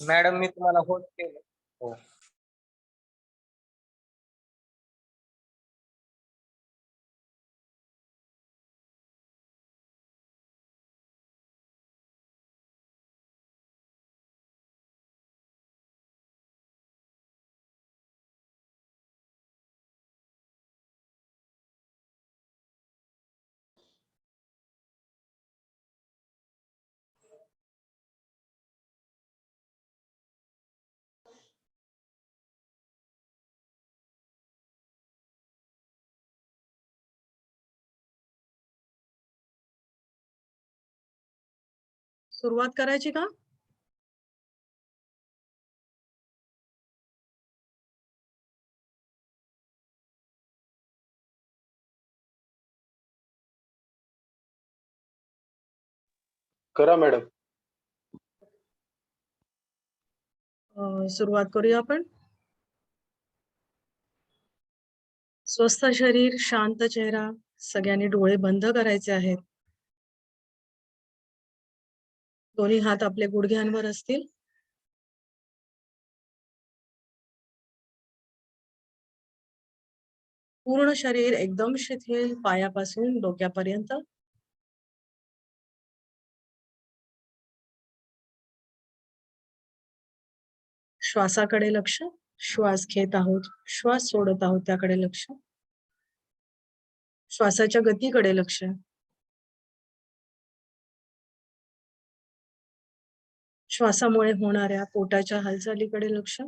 Madam मी तुम्हाला host केलं. हो. सुरुवात करायची का? करा मॅडम. सुरुवात करूया आपण. स्वस्थ शरीर, शांत चेहरा. सगळ्यांनी डोळे बंद करायचे आहेत. दोन्ही हात आपले गुडघ्यांवर असतील. पूर्ण शरीर एकदम शिथिल, पायापासून डोक्यापर्यंत. श्वासाकडे लक्ष. श्वास घेत आहोत, श्वास सोडत आहोत त्याकडे लक्ष. श्वासाच्या गतीकडे लक्ष. श्वासामुळे होणाऱ्या पोटाच्या हालचालीकडे लक्ष.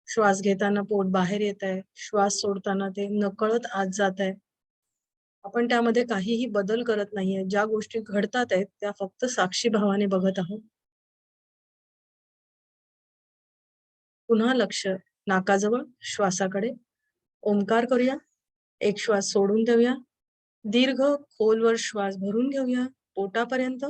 श्वास घेताना पोट बाहेर येत आहे, श्वास सोडताना ते नकळत आत जात आहे. आपण त्यामध्ये काहीही बदल करत नाहीये. ज्या गोष्टी घडतात आहेत त्या फक्त साक्षी भावाने बघत आहोत. पुन्हा लक्ष नाकाजवळ श्वासाकडे. ओंकार करूया. एक श्वास सोडून देऊया. दीर्घ खोलवर श्वास भरून घेऊया पोटापर्यंत.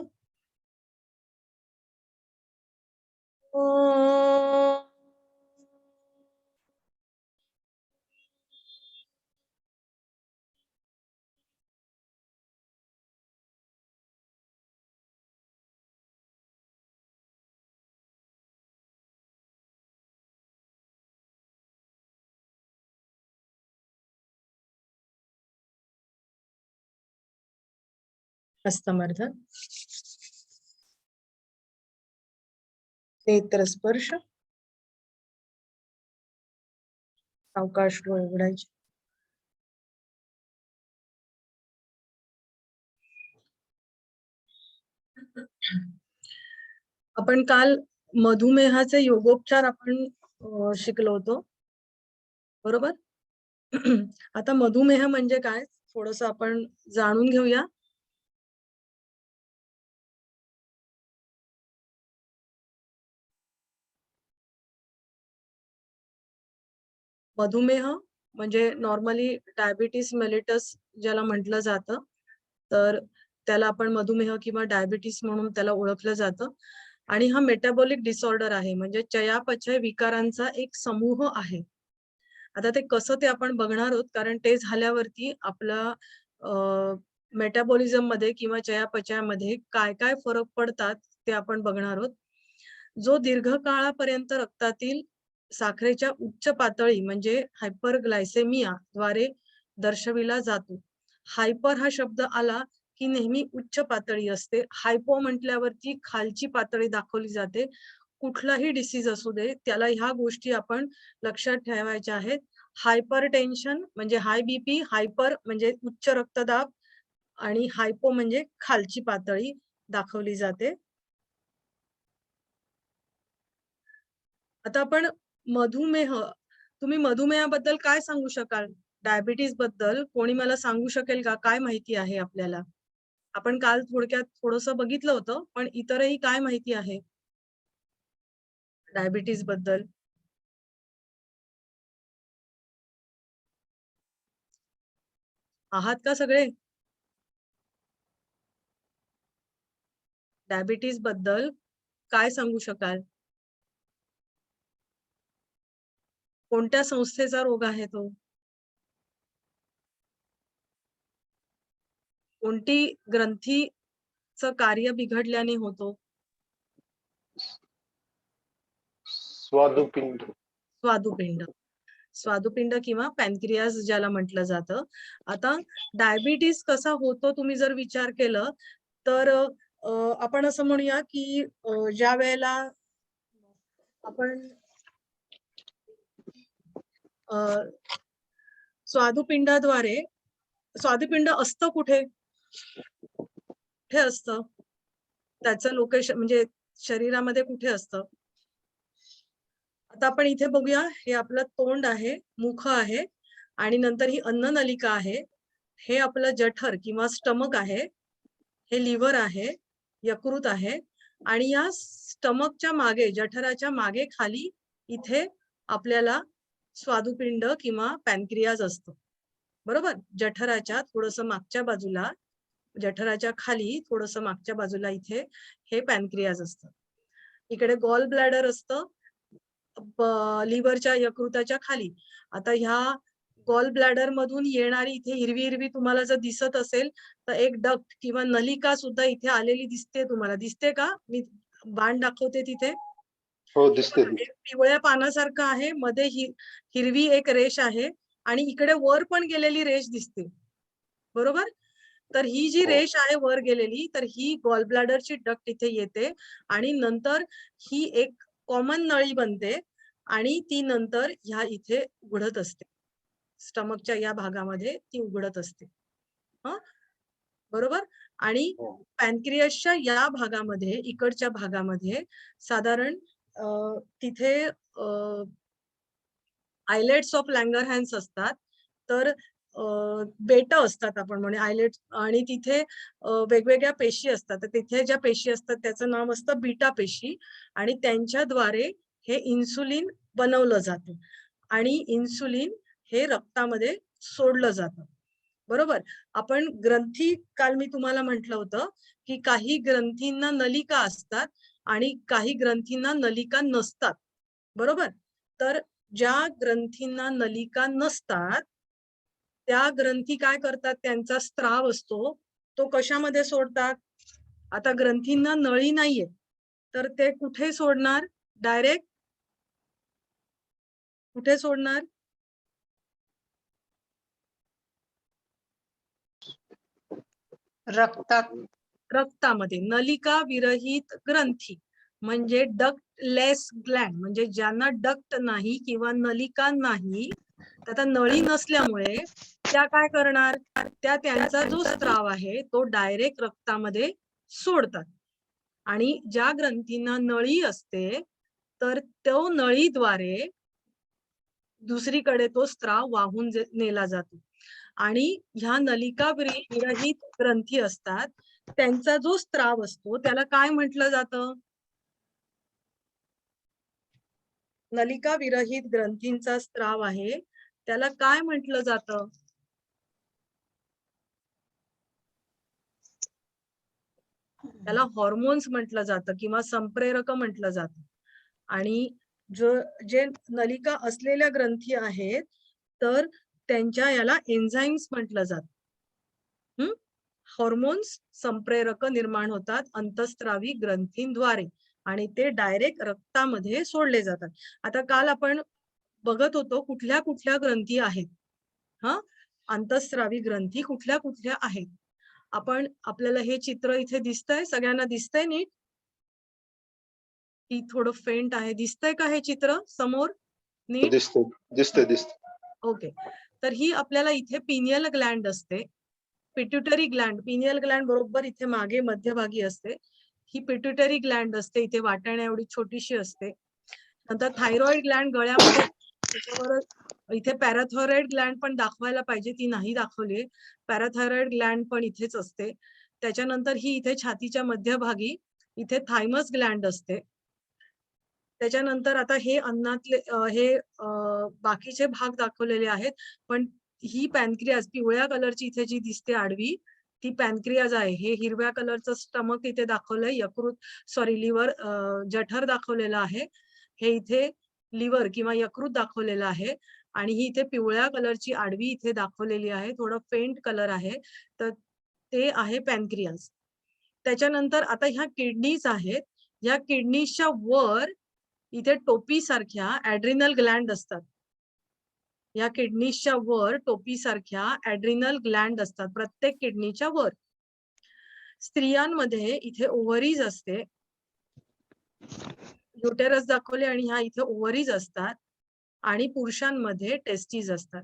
हस्तमर्दन. नेत्र स्पर्श. सावकाश डोळे उघडायचे. आपण काल मधुमेहाचे योगोपचार आपण शिकलो होतो, बरोबर? आता मधुमेह म्हणजे काय थोडस आपण जाणून घेऊया. मधुमेह म्हणजे नॉर्मली डायबिटीस मेलिटस ज्याला म्हटलं जातं, तर त्याला आपण मधुमेह किंवा डायबिटीस म्हणून त्याला ओळखलं जातं. आणि हा मेटाबॉलिक डिसऑर्डर आहे, म्हणजे चयापचय विकारांचा एक समूह आहे. आता ते कसं ते आपण बघणार आहोत, कारण ते झाल्यावरती आपला मेटाबॉलिझम मध्ये किंवा चयापचयामध्ये काय काय फरक पडतात ते आपण बघणार आहोत. जो दीर्घकाळापर्यंत रक्तातील साखरेच्या उच्च पातळी म्हणजे हायपरग्लायसेमिया द्वारे दर्शविला जातो. हायपर हा शब्द आला की नेहमी उच्च पातळी असते. हायपो म्हटल्यावरती खालची पातळी दाखवली जाते. कुठलाही डिसीज असू दे त्याला ह्या गोष्टी आपण लक्षात ठेवायच्या आहेत. हायपर टेन्शन म्हणजे हाय बीपी, हायपर म्हणजे उच्च रक्तदाब आणि हायपो म्हणजे खालची पातळी दाखवली जाते. आता आपण मधुमेह, तुम्ही मधुमेहाबद्दल काय सांगू शकाल? डायबिटीज बद्दल कोणी मला सांगू शकेल का? काय माहिती आहे आपल्याला? आपण काल थोडक्यात थोडंसं बघितलं होतं, पण इतरही काय माहिती आहे डायबिटीज बद्दल? आहात का सगळे? डायबिटीज बद्दल काय सांगू शकाल? कोणत्या संस्थेचा रोग आहे तो? कोणती ग्रंथीचं कार्य बिघडल्याने होतो? स्वादुपिंड. स्वादुपिंड. स्वादुपिंड किंवा पॅनक्रियाज ज्याला म्हटलं जातं. आता डायबिटीस कसा होतो तुम्ही जर विचार केलं तर आपण असं म्हणूया की ज्या वेळेला आपण स्वादुपिंडाद्वारे स्वादुपिंड असतं कुठे असतं त्याचं लोकेशन म्हणजे शरीरामध्ये कुठे असतं. आता आपण इथे बघूया, हे आपलं तोंड आहे, मुख आहे आणि नंतर ही अन्ननलिका आहे. हे आपलं जठर किंवा स्टमक आहे. हे लिव्हर आहे, यकृत आहे आणि या स्टमकच्या मागे, जठराच्या मागे खाली इथे आपल्याला स्वादुपिंड किंवा पॅनक्रियाज असतो. बरोबर. जठराच्या थोडंसं मागच्या बाजूला, जठराच्या खाली थोडंसं मागच्या बाजूला इथे हे पॅनक्रियाज असतं. इकडे गॉल ब्लॅडर असतं लिव्हरच्या यकृताच्या खाली. आता ह्या गॉल ब्लॅडर मधून येणारी इथे हिरवी हिरवी तुम्हाला जर दिसत असेल तर एक डक्ट किंवा नलिका सुद्धा इथे आलेली दिसते. तुम्हाला दिसते का? मी बाण दाखवते तिथे. हो, दिसते. एक पिवळ्या पानासारखं आहे, मध्ये हिरवी एक रेष आहे आणि इकडे वर पण गेलेली रेष दिसते. बरोबर. तर ही जी रेष आहे वर गेलेली, तर ही गॉल ब्लॅडरची डक्ट इथे येते आणि नंतर ही एक कॉमन नळी बनते आणि ती नंतर ह्या इथे उघडत असते. स्टमकच्या या भागामध्ये ती उघडत असते. बरोबर. आणि पॅनक्रियासच्या या भागामध्ये, इकडच्या भागामध्ये साधारण तिथे आयलेट्स ऑफ लँगरहॅन्स असतात. तर बेट असतात आपण म्हणे आयलेट आणि तिथे वेगवेगळ्या पेशी असतात. तर तिथे ज्या पेशी असतात त्याचं नाव असतं बीटा पेशी आणि त्यांच्याद्वारे हे इन्सुलिन बनवलं जातं आणि इन्सुलिन हे रक्तामध्ये सोडलं जातं. बरोबर. आपण ग्रंथी, काल मी तुम्हाला म्हटलं होतं की काही ग्रंथींना नलिका असतात आणि काही ग्रंथींना नलिका नसतात. बरोबर. तर ज्या ग्रंथींना नलिका नसतात त्या ग्रंथी काय करतात, त्यांचा स्त्राव असतो तो कशामध्ये सोडतात. आता ग्रंथींना नळी नाहीये तर ते कुठे सोडणार, डायरेक्ट कुठे सोडणार, रक्तात. रक्तामध्ये. नलिका विरहित ग्रंथी म्हणजे डक्टलेस ग्लँड, म्हणजे ज्यांना डक्ट नाही किंवा नलिका नाही, आता नळी नसल्यामुळे त्या काय करणार, त्या त्यांचा जो स्त्राव आहे तो डायरेक्ट रक्तामध्ये सोडतात. आणि ज्या ग्रंथींना नळी असते तर तो नळीद्वारे दुसरीकडे तो स्त्राव वाहून नेला जातो. आणि ह्या नलिका विरहित ग्रंथी असतात त्यांचा जो स्त्राव असतो त्याला काय म्हटलं जातं. नलिका विरहित ग्रंथींचा स्त्राव आहे त्याला काय म्हटलं जातं. त्याला हॉर्मोन्स म्हटलं जातं किंवा संप्रेरक म्हटलं जातं. आणि जे नलिका असलेल्या ग्रंथी आहेत तर त्यांच्या याला एन्झाईम्स म्हटलं जातं. हॉर्मोन्स संप्रेरक निर्माण होतात अंतस्त्रावी ग्रंथींद्वारे आणि ते डायरेक्ट रक्तामध्ये सोडले जातात. आता काल आपण बघत होतो कुठल्या कुठल्या ग्रंथी आहेत. अंतस्त्रावी ग्रंथी कुठल्या कुठल्या आहेत. आपण आपल्याला हे चित्र इथे दिसतंय, सगळ्यांना दिसतंय नीट की थोडं फेंट आहे, दिसतंय का हे चित्र समोर नीट? दिसते. ओके. तर ही आपल्याला इथे पिनियल ग्लँड असते, पिट्युटरी ग्लँड. पिनियल ग्लँड बरोबर इथे मागे मध्यभागी असते. ही पिट्युटरी ग्लँड असते, इथे वाटाण्या एवढी छोटीशी असते. नंतर थायरॉइड ग्लँड गळ्यामध्ये, त्याच्यावर इथे पॅराथायरॉइड ग्लँड पण दाखवायला पाहिजे, ती नाही दाखवली. पॅराथायरॉइड ग्लँड पण इथेच असते. त्याच्यानंतर ही इथे छातीच्या मध्यभागी इथे थायमस ग्लँड असते. त्याच्यानंतर आता हे अन्नातले हे बाकीचे भाग दाखवलेले आहेत, पण ही पॅनक्रियाज पिवळ्या कलरची इथे जी दिसते आडवी ती पॅनक्रियाज आहे. हे हिरव्या कलरचं स्टमक इथे दाखवलंय, लिव्हर जठर दाखवलेलं आहे. हे इथे लिव्हर किंवा यकृत दाखवलेलं आहे आणि ही इथे पिवळ्या कलरची आडवी इथे दाखवलेली आहे, थोडं फेंट कलर आहे, तर ते आहे पॅनक्रियाज. त्याच्यानंतर आता ह्या किडनीज आहेत. ह्या किडनीजच्या वर इथे टोपी सारख्या ऍड्रिनल ग्लँड असतात. या किडनीच्या वर टोपी सारख्या ऍड्रिनल ग्लँड असतात प्रत्येक किडनीच्या वर. स्त्रियांमध्ये इथे ओव्हरीज असते, युटेरस दाखवले आणि ह्या इथे ओव्हरीज असतात, आणि पुरुषांमध्ये टेस्टीज असतात.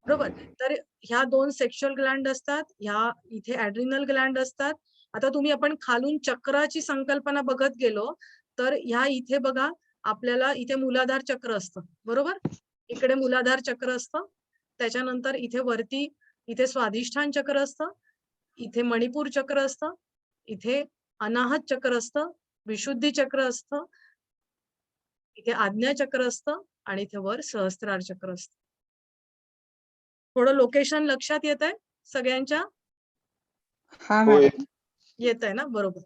बरोबर. तर ह्या 2 सेक्शुअल ग्लँड असतात, ह्या इथे ऍड्रिनल ग्लँड असतात. आता आपण खालून चक्राची संकल्पना बघत गेलो तर ह्या इथे बघा, आपल्याला इथे मूलाधार चक्र असतं. बरोबर. इकडे मूलाधार चक्र असतं, त्याच्यानंतर इथे वरती इथे स्वाधिष्ठान चक्र असतं, इथे मणिपूर चक्र असतं, इथे अनाहत चक्र असतं, विशुद्धी चक्र असतं, इथे आज्ञा चक्र असतं, आणि इथे वर सहस्त्रार चक्र असतं. थोडं लोकेशन लक्षात येत आहे सगळ्यांच्या? हा हो मॅडम. येत आहे ना? बरोबर.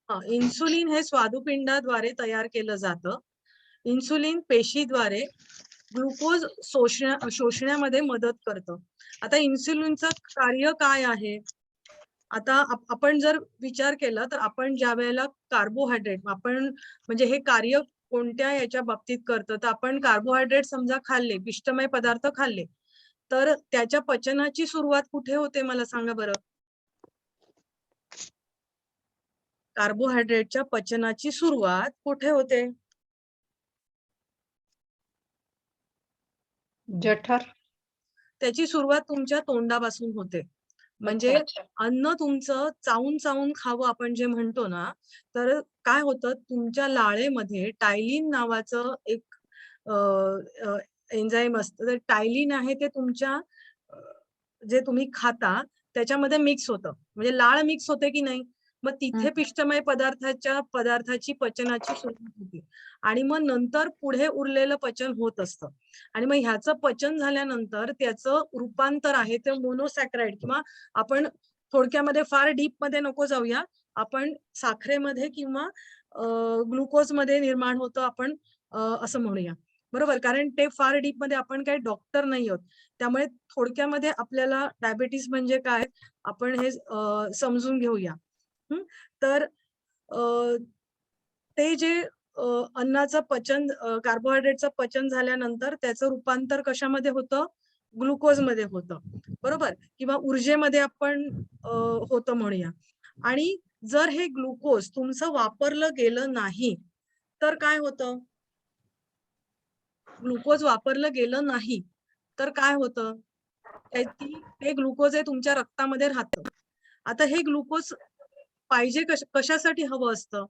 इन्सुलिन हे स्वादुपिंडाद्वारे तयार केलं जातं. इन्सुलिन पेशीद्वारे ग्लुकोज शोषण्यामध्ये मदत करतं. आता इन्सुलिनचं कार्य काय आहे? आता आपण जर विचार केला तर आपण ज्या वेळेला कार्बोहायड्रेट, आपण म्हणजे हे कार्य कोणत्या याच्या बाबतीत करतं, तर आपण कार्बोहायड्रेट समजा खाल्ले, पिष्टमय पदार्थ खाल्ले, तर त्याच्या पचनाची सुरुवात कुठे होते मला सांगा बरं? कार्बोहायड्रेटच्या पचनाची सुरुवात कुठे होते? जठर. त्याची सुरुवात तुमच्या तोंडापासून होते. म्हणजे अन्न तुमचं चावून चावून खावं आपण जे म्हणतो ना, तर काय होतं, तुमच्या लाळेमध्ये टायलिन नावाचं एक एन्झाईम असतं. तर टायलिन आहे ते तुमच्या जे तुम्ही खाता त्याच्यामध्ये मिक्स होतं, म्हणजे लाळ मिक्स होते की नाही. मग तिथे पिष्टमय पदार्थाची पचनाची सुरुवात होते, आणि मग नंतर पुढे उरलेलं पचन होत असतं. आणि मग ह्याचं पचन झाल्यानंतर त्याचं रूपांतर आहे ते मोनोसॅक्राइड, किंवा आपण थोडक्यामध्ये फार डीप मध्ये नको जाऊया, आपण साखरेमध्ये किंवा ग्लुकोज मध्ये निर्माण होतं, आपण असं म्हणूया. बरोबर. कारण ते फार डीप मध्ये आपण काही डॉक्टर नाही आहोत, त्यामुळे थोडक्यामध्ये आपल्याला डायबिटीस म्हणजे काय आपण हे समजून घेऊया. तर ते जे अन्नाचं पचन, कार्बोहायड्रेटचं पचन झाल्यानंतर त्याचं रूपांतर कशामध्ये होतं? ग्लुकोज मध्ये होतं. बरोबर. किंवा ऊर्जेमध्ये आपण होतं म्हणूया. आणि जर हे ग्लुकोज तुमचं वापरलं गेलं नाही तर काय होतं? ग्लुकोज वापरलं गेलं नाही तर काय होतं? ते ग्लुकोज हे तुमच्या रक्तामध्ये राहतं. आता हे ग्लुकोज पाहिजे कशासाठी हवं असतं?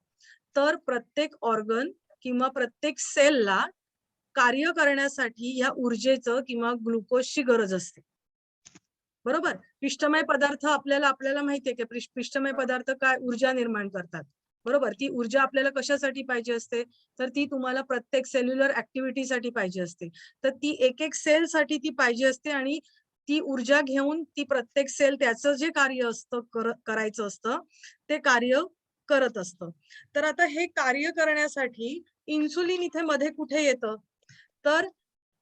तर प्रत्येक ऑर्गन किंवा प्रत्येक सेलला कार्य करण्यासाठी या ऊर्जेचं किंवा ग्लुकोजची गरज असते. बरोबर. पिष्टमय पदार्थ आपल्याला माहितीये की पिष्टमय पदार्थ काय ऊर्जा निर्माण करतात. बरोबर. ती ऊर्जा आपल्याला कशासाठी पाहिजे असते? तर ती तुम्हाला प्रत्येक सेल्युलर ऍक्टिव्हिटीसाठी पाहिजे असते. तर ती एक सेल साठी ती पाहिजे असते, आणि ती ऊर्जा घेऊन ती प्रत्येक सेल त्याचं जे कार्य असतं करायचं असतं ते कार्य करत असतं. तर आता हे कार्य करण्यासाठी इन्सुलिन इथे मध्ये कुठे येतं? तर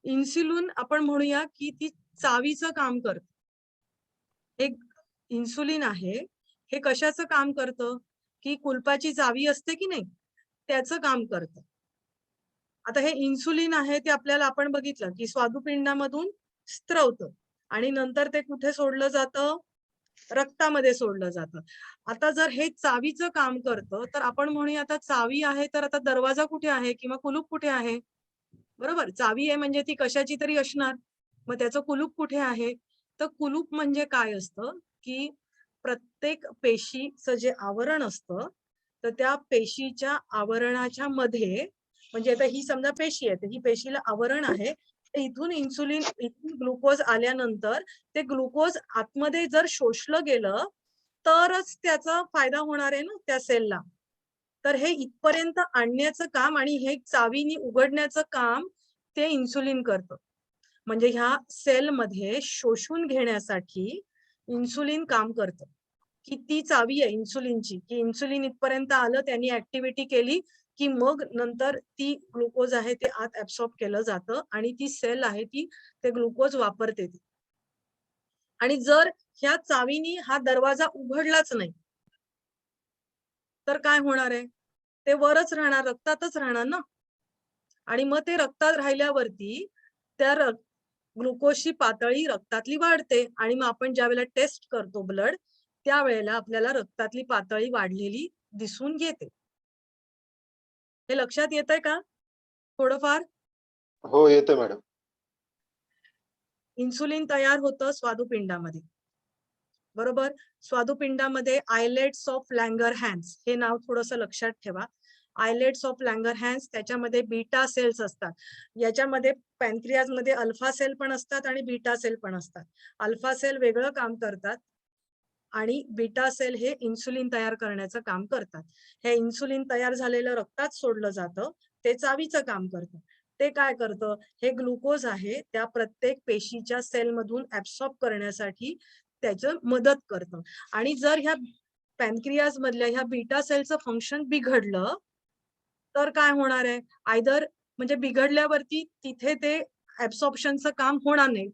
इन्सुलिन आपण म्हणूया की ती चावीचं काम करतं. एक इन्सुलिन आहे, हे कशाचं काम करतं? की कुलपाची चावी असते की नाही, त्याचं काम करतं. आता हे इन्सुलिन आहे ते आपल्याला आपण बघितलं की स्वादुपिंडामधून स्त्रवतं, आणि नंतर ते कुठे सोडलं जातं? रक्तामध्ये सोडलं जातं. आता जर हे चावीचं काम करतं तर आपण म्हणूया आता चावी आहे, तर आता दरवाजा कुठे आहे किंवा कुलूप कुठे आहे? बरोबर. चावी आहे म्हणजे ती कशाची तरी असणार, मग त्याचं कुलूप कुठे आहे? तर कुलूप म्हणजे काय असतं की प्रत्येक पेशीचं जे आवरण असतं, तर त्या पेशीच्या आवरणाच्या मध्ये, म्हणजे आता ही समजा पेशी आहे, तर ही पेशीला आवरण आहे, तर इथून ग्लुकोज आल्यानंतर ते ग्लुकोज आतमध्ये जर शोषलं गेलं तरच त्याचा फायदा होणार आहे ना त्या सेलला. तर हे इथपर्यंत आणण्याचं काम आणि हे चावीनी उघडण्याचं काम ते इन्सुलिन करतं. म्हणजे ह्या सेलमध्ये शोषून घेण्यासाठी इन्सुलिन काम करतं. की ती चावी आहे इन्सुलिनची, की इन्सुलिन इथपर्यंत आलं, त्यांनी ऍक्टिव्हिटी केली, की मग नंतर ती ग्लुकोज आहे ते आत ऍब्सॉर्ब केलं जातं आणि ती सेल आहे ती ते ग्लुकोज वापरते ती. आणि जर ह्या चावीनी हा दरवाजा उघडलाच नाही तर काय होणार आहे, ते वरच राहणार, रक्तातच राहणार ना. आणि मग ते रक्तात राहिल्यावरती त्या ग्लुकोजची पातळी रक्तातली वाढते आणि मग आपण ज्या वेळेला टेस्ट करतो ब्लड, त्यावेळेला आपल्याला रक्तातली पातळी वाढलेली दिसून येते. हे लक्षात येतंय का थोडंफार? हो येतं मॅडम. इन्सुलिन तयार होतं स्वादुपिंडामध्ये, बरोबर. स्वादुपिंडामध्ये आयलेट्स ऑफ लँगरहॅन्स हे नाव थोडंसं लक्षात ठेवा. आयलेट्स ऑफ लँगरहॅन्स, त्याच्यामध्ये बीटा सेल्स असतात. याच्यामध्ये पॅनक्रियाज मध्ये अल्फा सेल पण असतात आणि बीटा सेल पण असतात. अल्फा सेल वेगळं काम करतात आणि बीटा सेल हे इन्सुलिन तयार करण्याचं काम करतात. हे इन्सुलिन तयार झालेलं रक्तात सोडलं जातं, ते चावीचं काम करतं. ते काय करतं, हे ग्लुकोज आहे त्या प्रत्येक पेशीच्या सेलमधून ऍब्सॉर्ब करण्यासाठी त्याचं मदत करतं. आणि जर ह्या पॅनक्रियाज मधल्या ह्या बीटा सेलचं फंक्शन बिघडलं तर काय होणार आहे, आयदर म्हणजे बिघडल्यावरती तिथे ते ऍब्सॉर्प्शनचं काम होणार नाही.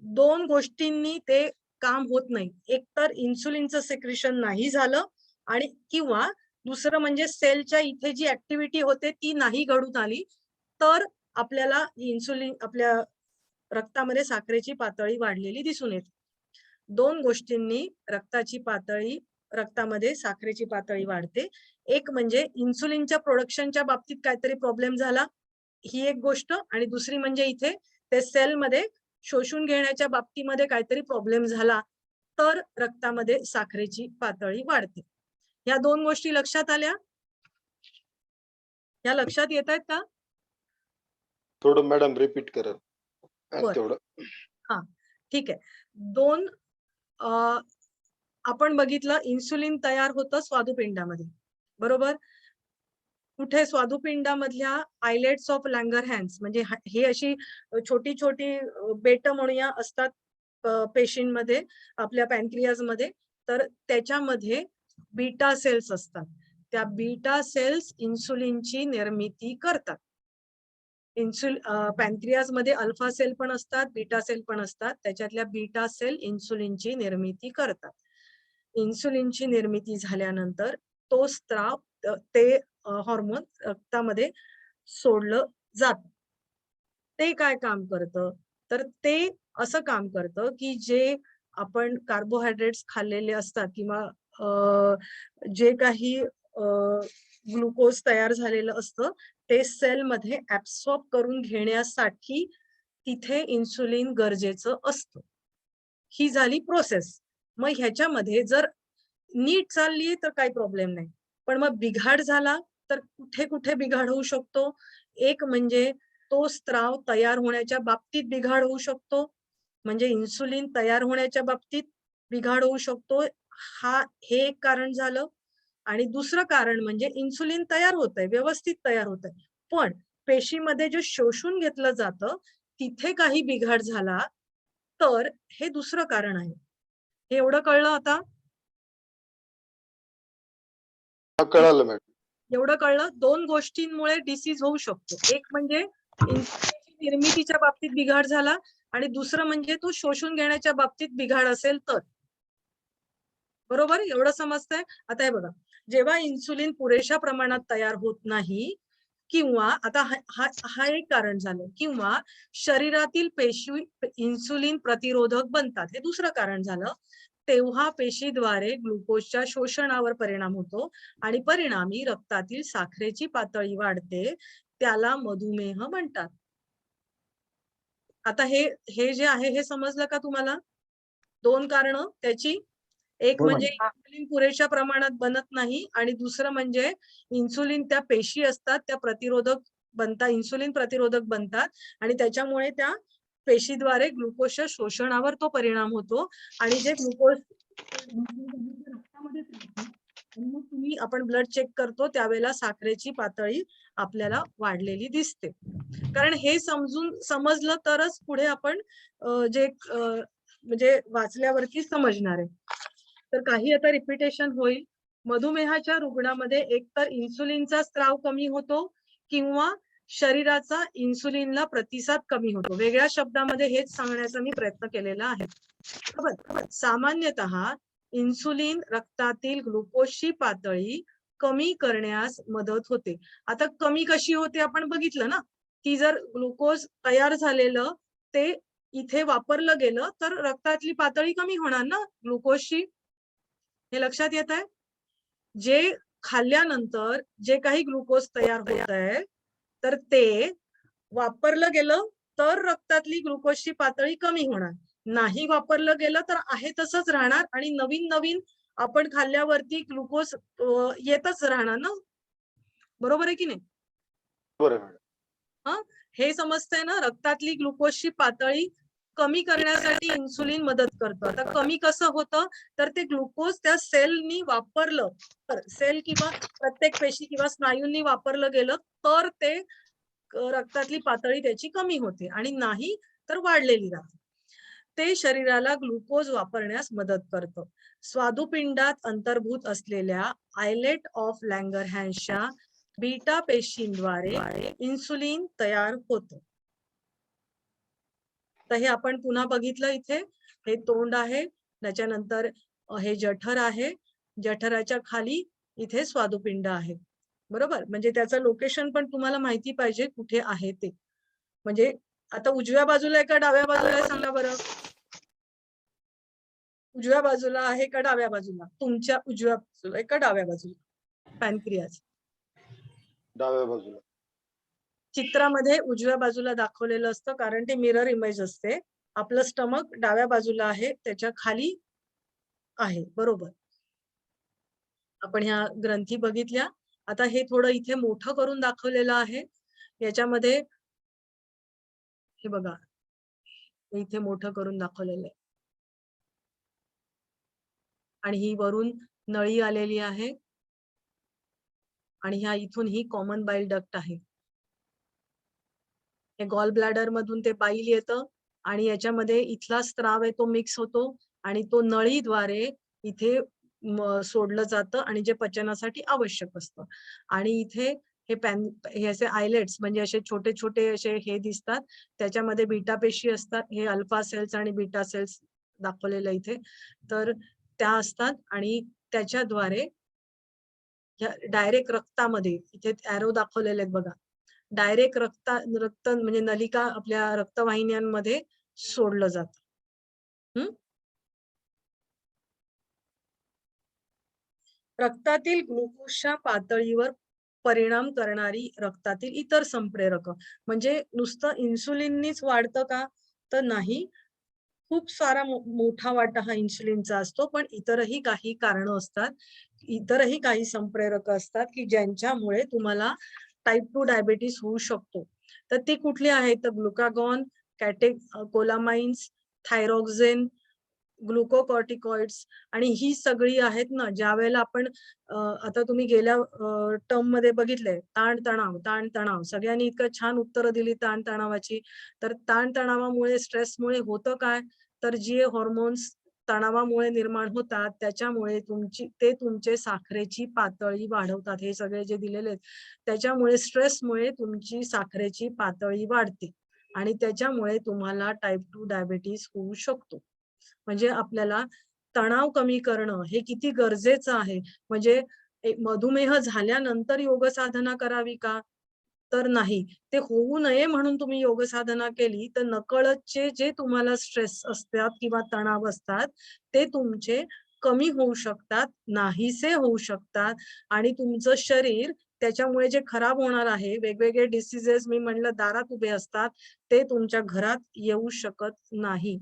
दोन गोष्टींनी ते काम होत नाही. एक तर इन्सुलिनचं सेक्रेशन नाही झालं आणि किंवा दुसरं म्हणजे सेलच्या इथे जी ऍक्टिव्हिटी होते ती नाही घडून आली तर आपल्याला इन्सुलिन आपल्या रक्तामध्ये साखरेची पातळी वाढलेली दिसून येते. दोन गोष्टींनी रक्ताची पातळी रक्तामध्ये साखरेची पातळी वाढते. एक म्हणजे इन्सुलिनच्या प्रोडक्शनच्या बाबतीत काहीतरी प्रॉब्लेम झाला, ही एक गोष्ट. आणि दुसरी म्हणजे इथे ते सेलमध्ये शोषून घेण्याच्या बाबतीमध्ये काहीतरी प्रॉब्लेम झाला तर रक्तामध्ये साखरेची पातळी वाढते. या दोन गोष्टी लक्षात आल्या? या लक्षात येत आहेत का? थोडं मॅडम रिपीट करा तेवढं. हा ठीक आहे. दोन आपण बघितलं इन्सुलिन तयार होतं स्वादुपिंडामध्ये, बरोबर. कुठे स्वादुपिंडामधल्या आयलेट्स ऑफ लँगरहॅन्स म्हणजे हे अशी छोटी छोटी बेट म्हणूया असतात पेशींमध्ये आपल्या पॅनक्रियाज मध्ये, तर त्याच्यामध्ये बीटा सेल्स असतात. त्या बीटा सेल्स इन्सुलिनची निर्मिती करतात. पॅनक्रियाज मध्ये अल्फा सेल पण असतात, बीटा सेल पण असतात. त्याच्यातल्या बीटा सेल इन्सुलिनची निर्मिती करतात. इन्सुलिनची निर्मिती झाल्यानंतर तो स्त्राव ते हॉर्मोन रक्तामध्ये सोडलं जात. ते काय काम करतं, तर ते असं काम करतं की जे आपण कार्बोहायड्रेट्स खाल्लेले असतात किंवा जे काही ग्लुकोज तयार झालेलं असतं ते सेलमध्ये ऍब्सॉर्ब करून घेण्यासाठी तिथे इन्सुलिन गरजेचं असतं. ही झाली प्रोसेस. मग ह्याच्यामध्ये जर नीट चालली तर काही प्रॉब्लेम नाही, पण मग बिघाड झाला तर कुठे कुठे बिघाड होऊ शकतो. एक म्हणजे तो स्त्राव तयार होण्याच्या बाबतीत बिघाड होऊ शकतो, म्हणजे इन्सुलिन तयार होण्याच्या बाबतीत बिघाड होऊ शकतो. हे एक कारण झालं. आणि दुसरं कारण म्हणजे इन्सुलिन तयार होतंय, व्यवस्थित तयार होतंय, पण पेशीमध्ये जे शोषून घेतलं जातं तिथे काही बिघाड झाला तर हे दुसरं कारण आहे. हे एवढं कळलं आता? कळालं मॅडम. एवढं कळलं. दोन गोष्टींमुळे डिसीज होऊ शकतो. एक म्हणजे इन्सुलिनची निर्मितीच्या बाबतीत बिघाड झाला आणि दुसरं म्हणजे तो शोषून घेण्याच्या बाबतीत बिघाड असेल तर. बरोबर, एवढं समजतंय? आता हे बघा, जेव्हा इन्सुलिन पुरेशा प्रमाणात तयार होत नाही किंवा आता हा एक कारण झालं, किंवा शरीरातील पेशी इन्सुलिन प्रतिरोधक बनतात, हे दुसरं कारण झालं, तेव्हा पेशीद्वारे ग्लुकोजच्या शोषणावर परिणाम होतो आणि परिणामी रक्तातील साखरेची पातळी वाढते. त्याला मधुमेह म्हणतात. आता हे जे आहे हे समजलं का तुम्हाला? दोन कारण त्याची. एक म्हणजे इन्सुलिन पुरेशा प्रमाणात बनत नाही आणि दुसरं म्हणजे इन्सुलिन त्या पेशी असतात त्या प्रतिरोधक बनतात, इन्सुलिन प्रतिरोधक बनतात आणि त्याच्यामुळे त्या पेशीद्वारे ग्लुकोजच्या शोषणावर तो परिणाम होतो आणि जे ग्लुकोज रक्तामध्ये मग तुम्ही आपण ब्लड चेक करतो त्यावेळेला साखरेची पातळी आपल्याला वाढलेली दिसते. कारण हे समजलं तरच पुढे आपण जे म्हणजे वाचल्यावरती समजणार आहे. तर काही आता रिपिटेशन होईल. मधुमेहाच्या रुग्णामध्ये एकतर इन्सुलिनचा स्त्राव कमी होतो किंवा शरीराचा इन्सुलिनला प्रतिसाद कमी होतो. वेगळ्या शब्दामध्ये हेच सांगण्याचा मी प्रयत्न केलेला आहे. बरोबर. सामान्यतः इन्सुलिन रक्तातील ग्लुकोजची पातळी कमी करण्यास मदत होते. आता कमी कशी होते आपण बघितलं ना, की जर ग्लुकोज तयार झालेलं ते इथे वापरलं गेलं तर रक्तातली पातळी कमी होणार ना ग्लुकोजची. हे लक्षात येत आहे? जे खाल्ल्यानंतर जे काही ग्लुकोज तयार होत आहे तर ते वापरलं गेलं तर रक्तातली ग्लुकोजची पातळी कमी होणार. नाही वापरलं गेलं तर आहे तसंच राहणार आणि नवीन नवीन आपण खाल्ल्यावरती ग्लुकोज येतच राहणार ना. बरोबर आहे की नाही? बरोबर आहे मॅडम. हे समजतंय ना, रक्तातली ग्लुकोजची पातळी कमी करण्यासाठी इन्सुलिन मदत करतं. आता कमी कसं होतं तर ते ग्लुकोज त्या सेलनी वापरलं तर सेल किंवा प्रत्येक पेशी किंवा स्नायूंनी वापरलं गेलं तर ते रक्तातली पातळी त्याची कमी होते आणि नाही तर वाढलेली राहते. ते शरीराला ग्लुकोज वापरण्यास मदत करतं. स्वादुपिंडात अंतर्भूत असलेल्या आयलेट ऑफ लँगरहॅन्सच्या बीटा पेशींद्वारे इन्सुलिन तयार होतं. तर हे आपण पुन्हा बघितलं. इथे हे तोंड आहे, त्याच्यानंतर हे जठर आहे, जठराच्या खाली इथे स्वादुपिंड आहे. बरोबर. म्हणजे त्याचं लोकेशन पण तुम्हाला माहिती पाहिजे कुठे आहे ते. म्हणजे आता उजव्या बाजूला आहे का डाव्या बाजूला आहे सांगा बरं. उजव्या बाजूला आहे का डाव्या बाजूला? तुमच्या उजव्या बाजूला आहे का डाव्या बाजूला पॅनक्रियाज? डाव्या बाजूला. चित्रामध्ये उजव्या बाजूला दाखवलेलं असतं कारण ते मिरर इमेज असते. आपलं स्टमक डाव्या बाजूला आहे, त्याच्या खाली आहे. बरोबर. आपण ह्या ग्रंथी बघितल्या. आता हे थोडं इथे मोठं करून दाखवलेलं आहे. याच्यामध्ये हे बघा, इथे मोठं करून दाखवलेलं आहे आणि ही वरून नळी आलेली आहे आणि ह्या इथून ही कॉमन बाईल डक्ट आहे. हे गॉल ब्लॅडर मधून ते बाईल येतं आणि याच्यामध्ये इथला स्त्राव आहे तो मिक्स होतो आणि तो नळीद्वारे इथे सोडलं जातं आणि जे पचनासाठी आवश्यक असतं. आणि इथे हे असे आयलेट्स म्हणजे असे छोटे छोटे असे हे दिसतात, त्याच्यामध्ये बीटा पेशी असतात. हे अल्फा सेल्स आणि बीटा सेल्स दाखवलेलं इथे. तर त्या असतात आणि त्याच्याद्वारे डायरेक्ट रक्तामध्ये इथे एरो दाखवलेले आहेत बघा, डायरेक्ट रक्त म्हणजे नलिका आपल्या रक्तवाहिन्यांमध्ये सोडलं जातं. रक्तातील ग्लुकोजच्या पातळीवर परिणाम करणारी रक्तातील इतर संप्रेरक म्हणजे नुसतं इन्सुलिननीच वाढतं का तर नाही. खूप सारा मोठा वाटा हा इन्सुलिनचा असतो, पण इतरही काही कारणं असतात, इतरही काही संप्रेरक असतात की ज्यांच्यामुळे तुम्हाला टाईप 2 डायबिटीस होऊ शकतो. तर ती कुठली आहेत तर ग्लुकागॉन, कोलामाइन्स, थायरॉक्सिन, ग्लुकोकॉर्टिकॉइड्स आणि ही सगळी आहेत ना. ज्या वेळेला आपण आता तुम्ही गेल्या टर्म मध्ये बघितलंय ताणतणाव सगळ्यांनी इतकं छान उत्तरं दिली ताणतणावाची. तर ताणतणावामुळे स्ट्रेसमुळे होतं काय तर जे हॉर्मोन्स तणावामुळे निर्माण होतात त्याच्यामुळे तुमचे साखरेची पातळी वाढवतात. हे सगळे जे दिलेले आहेत त्याच्यामुळे स्ट्रेसमुळे तुमची साखरेची पातळी वाढते आणि त्याच्यामुळे तुम्हाला टाईप 2 डायबिटीस होऊ शकतो. म्हणजे आपल्याला तणाव कमी करणं हे किती गरजेचं आहे. म्हणजे मधुमेह झाल्यानंतर योग साधना करावी का तर नाही. ते होऊ नये म्हणून तुम्ही योग साधना केली तर नकळतचे जे तुम्हाला स्ट्रेस असतात किंवा तणाव असतात ते तुमचे कमी होऊ शकतात, नाहीसे होऊ शकतात आणि तुमचं शरीर त्याच्यामुळे जे खराब होणार आहे, वेगवेगळे डिसीजेस मी म्हणलं दारात उभे असतात, ते तुमच्या घरात येऊ शकत नाही.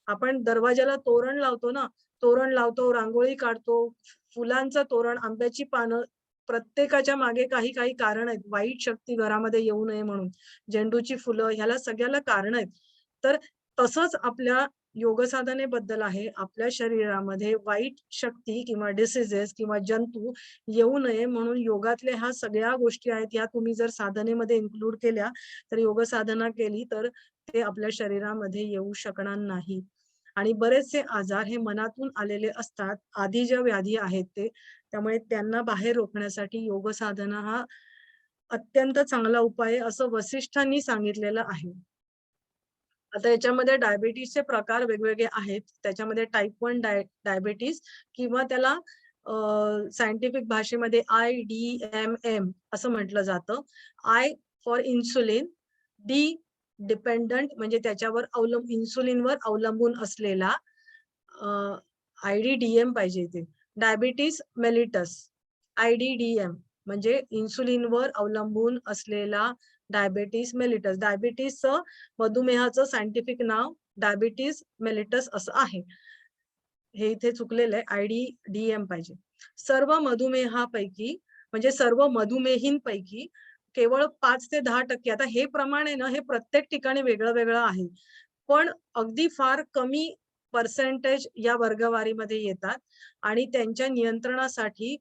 आपण दरवाजाला तोरण लावतो ना, तोरण लावतो, रांगोळी काढतो, फुलांचं तोरण, आंब्याची पानं, प्रत्येकाच्या मागे काही काही कारण आहेत. वाईट शक्ती घरामध्ये येऊ नये म्हणून. झेंडूची फुलं ह्याला सगळ्याला कारण आहेत. तर तसंच आपल्या योग साधनेबद्दल आहे. आपल्या शरीरामध्ये वाईट शक्ती किंवा डिसीजेस किंवा जंतू येऊ नये म्हणून योगातल्या ह्या सगळ्या गोष्टी आहेत. ह्या तुम्ही जर साधनेमध्ये इन्क्लूड केल्या तर योग साधना केली तर ते आपल्या शरीरामध्ये येऊ शकणार नाही. आणि बरेचसे आजार हे मनातून आलेले असतात. आधी ज्या व्याधी आहेत ते, त्यामुळे त्यांना बाहेर रोखण्यासाठी योग साधना हा अत्यंत चांगला उपाय आहे असं वसिष्ठांनी सांगितलेलं आहे. आता याच्यामध्ये डायबिटीसचे प्रकार वेगवेगळे आहेत. त्याच्यामध्ये टाइप 1 डायबिटीस किंवा त्याला सायंटिफिक भाषेमध्ये IDMM असं म्हटलं जातं. I for insulin, D dependent म्हणजे त्याच्यावर इन्सुलिनवर अवलंबून असलेला IDDM पाहिजे इथे. डायबिटीस मेलिटस, IDDM म्हणजे इन्सुलिनवर अवलंबून असलेला डायबिटीस मेलिटस. डायबिटीसचं मधुमेहाचं सायंटिफिक नाव डायबिटीस मेलिटस असं आहे. हे इथे चुकलेलं आहे. IDDM पाहिजे. सर्व मधुमेहापैकी म्हणजे सर्व मधुमेहींपैकी केवळ 5 ते 10% आता हे प्रमाण आहे ना, हे प्रत्येक ठिकाणी वेगळं वेगळं आहे. पण अगदी फार कमी पर्सेंटेज या वर्गवारीमध्ये येतात आणि त्यांच्या नियंत्रणासाठी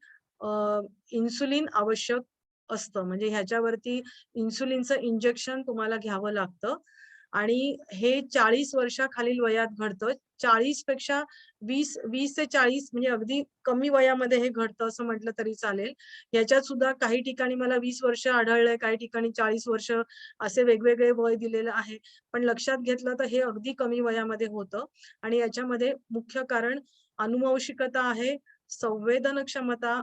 इन्सुलिन आवश्यक असतं. म्हणजे ह्याच्यावरती इन्सुलिनचं इंजेक्शन तुम्हाला घ्यावं लागतं आणि हे 40 वर्षाखालील वयात घडतं. 40 पेक्षा 20 ते 40 म्हणजे अगदी कमी वयामध्ये हे घडतं असं म्हटलं तरी चालेल. याच्यात सुद्धा काही ठिकाणी मला 20 वर्ष आढळलंय, काही ठिकाणी 40 वर्ष असे वेगवेगळे वय दिलेलं आहे. पण लक्षात घेतलं तर हे अगदी कमी वयामध्ये होतं आणि याच्यामध्ये मुख्य कारण अनुवंशिकता आहे, संवेदन क्षमता,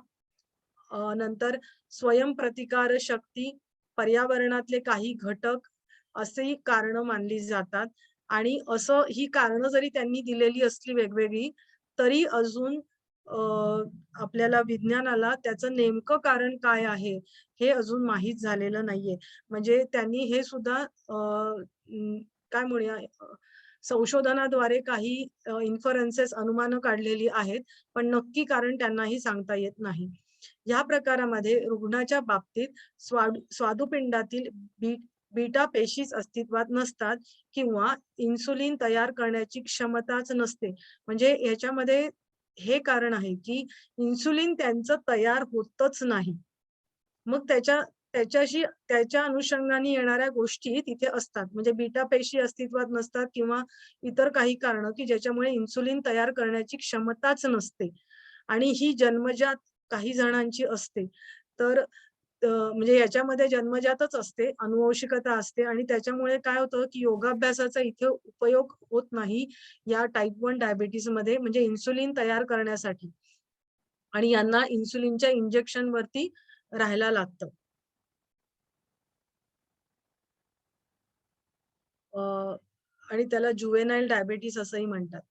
नंतर स्वयंप्रतिकार शक्ती, पर्यावरणातले काही घटक अशी कारणं मानली जातात. आणि असं ही कारणं जरी त्यांनी दिलेली असली वेगवेगळी, तरी अजून आपल्याला विज्ञानाला त्याचं नेमकं कारण काय आहे, हे अजून माहीत झालेलं नाहीये. म्हणजे त्यांनी हे सुद्धा काय म्हणूया संशोधनाद्वारे काही इन्फरन्सेस अनुमानं काढलेली आहेत, पण नक्की कारण त्यांनाही सांगता येत नाही. या प्रकारामध्ये रुग्णाच्या बाबतीत स्वादुपिंडातील बीटा पेशीच अस्तित्वात नसतात किंवा इन्सुलिन तयार करण्याची क्षमताच नसते. म्हणजे ह्याच्यामध्ये हे कारण आहे की इन्सुलिन त्यांचं तयार होतच नाही. मग त्याच्या अनुषंगाने येणाऱ्या गोष्टी तिथे असतात. म्हणजे बीटा पेशी अस्तित्वात नसतात किंवा इतर काही कारणं की ज्याच्यामुळे इन्सुलिन तयार करण्याची क्षमताच नसते आणि ही जन्मजात काही जणांची असते. तर म्हणजे याच्यामध्ये जन्मजातच असते, अनुवंशिकता असते आणि त्याच्यामुळे काय होतं की योगाभ्यासाचा इथे उपयोग होत नाही या टाइप 1 डायबिटीस मध्ये म्हणजे इन्सुलिन तयार करण्यासाठी आणि यांना इन्सुलिनच्या इंजेक्शन वरती राहायला लागतं. आणि त्याला जुवेनाइल डायबिटीस असंही म्हणतात.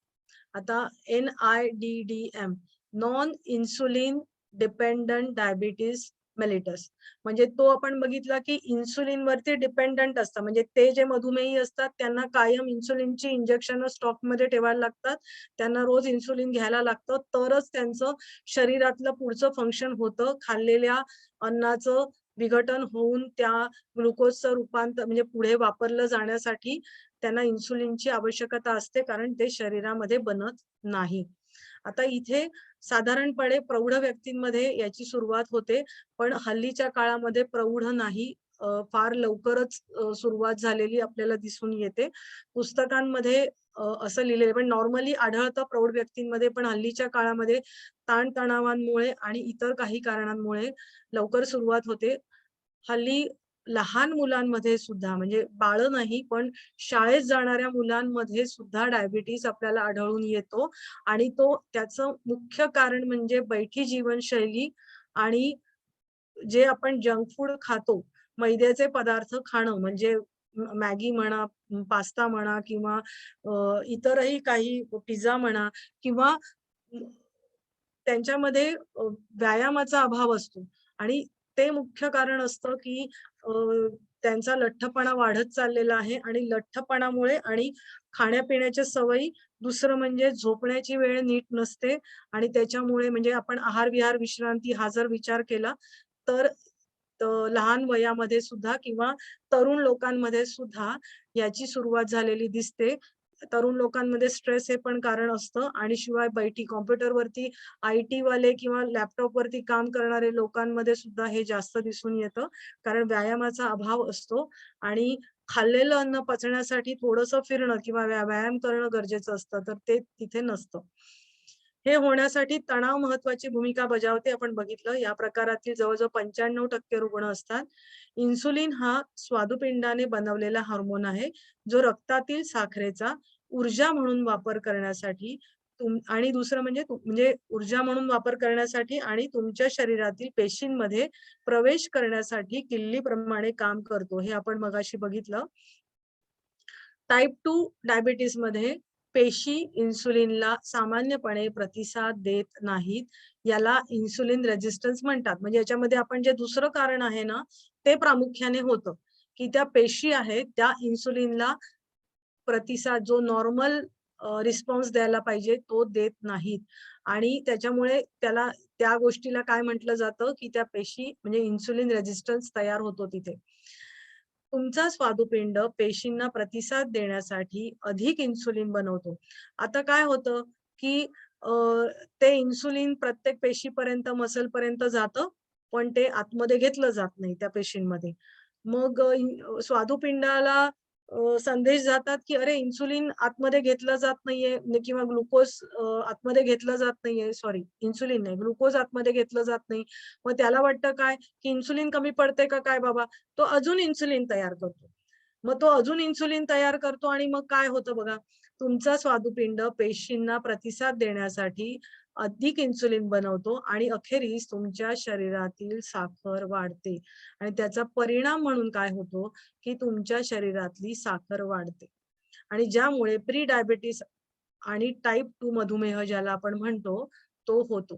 आता NIDDM non insulin dependent diabetes mellitus म्हणजे तो आपण बघितला की इन्सुलिन वरती डिपेंडंट असतं. म्हणजे ते जे मधुमेही असतात त्यांना कायम इन्सुलिनची इंजेक्शन स्टॉक मध्ये ठेवायला लागतात. त्यांना रोज इन्सुलिन घ्यायला लागतं, तरच त्यांचं शरीरातलं पुढचं फंक्शन होतं. खाल्लेल्या अन्नाचं विघटन होऊन त्या ग्लुकोजचं रूपांतर म्हणजे पुढे वापरलं जाण्यासाठी त्यांना इन्सुलिनची आवश्यकता असते, कारण ते शरीरामध्ये बनत नाही. आता इथे साधारणपणे प्रौढ व्यक्तींमध्ये याची सुरुवात होते, पण हल्लीच्या काळामध्ये प्रौढ नाही, फार लवकरच सुरुवात झालेली आपल्याला दिसून येते. पुस्तकांमध्ये असं लिहिलेलं पण नॉर्मली आढळतं प्रौढ व्यक्तींमध्ये, पण हल्लीच्या काळामध्ये ताणतणावांमुळे आणि इतर काही कारणांमुळे लवकर सुरुवात होते. हल्ली लहान मुलांमध्ये सुद्धा म्हणजे बाळं नाही पण शाळेत जाणाऱ्या मुलांमध्ये सुद्धा डायबिटीस आपल्याला आढळून येतो आणि त्याचं मुख्य कारण म्हणजे बैठी जीवनशैली आणि जे आपण जंक फूड खातो, मैद्याचे पदार्थ खाणं म्हणजे मॅगी म्हणा, पास्ता म्हणा किंवा इतरही काही पिझ्झा म्हणा किंवा त्यांच्यामध्ये व्यायामाचा अभाव असतो आणि ते मुख्य कारण असतं की त्यांचा लठ्ठपणा वाढत चाललेला आहे आणि लठ्ठपणामुळे आणि खाण्यापिण्याच्या सवयी, दुसरं म्हणजे झोपण्याची वेळ नीट नसते आणि त्याच्यामुळे म्हणजे आपण आहार विहार विश्रांती हा जर विचार केला तर लहान वयामध्ये सुद्धा किंवा तरुण लोकांमध्ये सुद्धा याची सुरुवात झालेली दिसते. तरुण लोकांमध्ये स्ट्रेस हे पण कारण असतं आणि शिवाय कॉम्प्युटरवरती IT वाले किंवा लॅपटॉप वरती काम करणारे लोकांमध्ये सुद्धा हे जास्त दिसून येतं, कारण व्यायामाचा अभाव असतो आणि खाल्लेलं अन्न पचण्यासाठी थोडंसं फिरणं किंवा व्यायाम करणं गरजेचं असतं, तर ते तिथे नसतं. हे होण्यासाठी तणाव महत्वाची भूमिका बजावते. आपण बघितलं या प्रकारातील जवळजवळ 95% रुग्ण असतात. इन्सुलिन हा स्वादुपिंडाने बनवलेला हार्मोन आहे, जो रक्तातील साखरेचा ऊर्जा म्हणून वापर करण्यासाठी आणि दुसरं म्हणजे ऊर्जा म्हणून वापर करण्यासाठी आणि तुमच्या शरीरातील पेशींमध्ये प्रवेश करण्यासाठी किल्लीप्रमाणे काम करतो. हे आपण मगाशी बघितलं. टाइप 2 डायबिटीस मध्ये पेशी इन्सुलिनला सामान्यपणे प्रतिसाद देत नाहीत. याला इन्सुलिन रेझिस्टन्स म्हणतात. म्हणजे याच्यामध्ये आपण जे दुसरं कारण आहे ना, ते प्रामुख्याने होतं, की त्या पेशी आहेत त्या इन्सुलिनला प्रतिसाद जो नॉर्मल रिस्पॉन्स द्यायला पाहिजे तो देत नाहीत आणि त्याच्यामुळे त्या गोष्टीला काय म्हटलं जातं, की त्या पेशी म्हणजे इन्सुलिन रेझिस्टन्स तयार होतो तिथे. तुमचा स्वादुपिंड पेशींना प्रतिसाद देण्यासाठी अधिक इन्सुलिन बनवतो. आता काय होतं, की ते इन्सुलिन प्रत्येक पेशीपर्यंत मसलपर्यंत जातं, पण ते आतमध्ये घेतलं जात नाही त्या पेशींमध्ये. मग स्वादुपिंडाला संदेश जातात, की अरे इन्सुलिन आतमध्ये घेतलं जात नाहीये किंवा ग्लुकोज आतमध्ये घेतलं जात नाहीये. सॉरी, इन्सुलिन नाही, ग्लुकोज आतमध्ये घेतलं जात नाही. मग त्याला वाटतं काय, की इन्सुलिन कमी पडते का काय बाबा? तो अजून इन्सुलिन तयार करतो. मग तो अजून इन्सुलिन तयार करतो आणि मग काय होतं बघा, तुमचा स्वादुपिंड पेशींना प्रतिसाद देण्यासाठी अधिक इन्सुलिन बनवतो आणि अखेरीस तुमच्या शरीरातील साखर वाढते आणि त्याचा परिणाम म्हणून काय होतो, की तुमच्या शरीरातली साखर वाढते आणि ज्यामुळे प्री डायबिटीस आणि टाइप 2 मधुमेह ज्याला आपण म्हणतो तो होतो.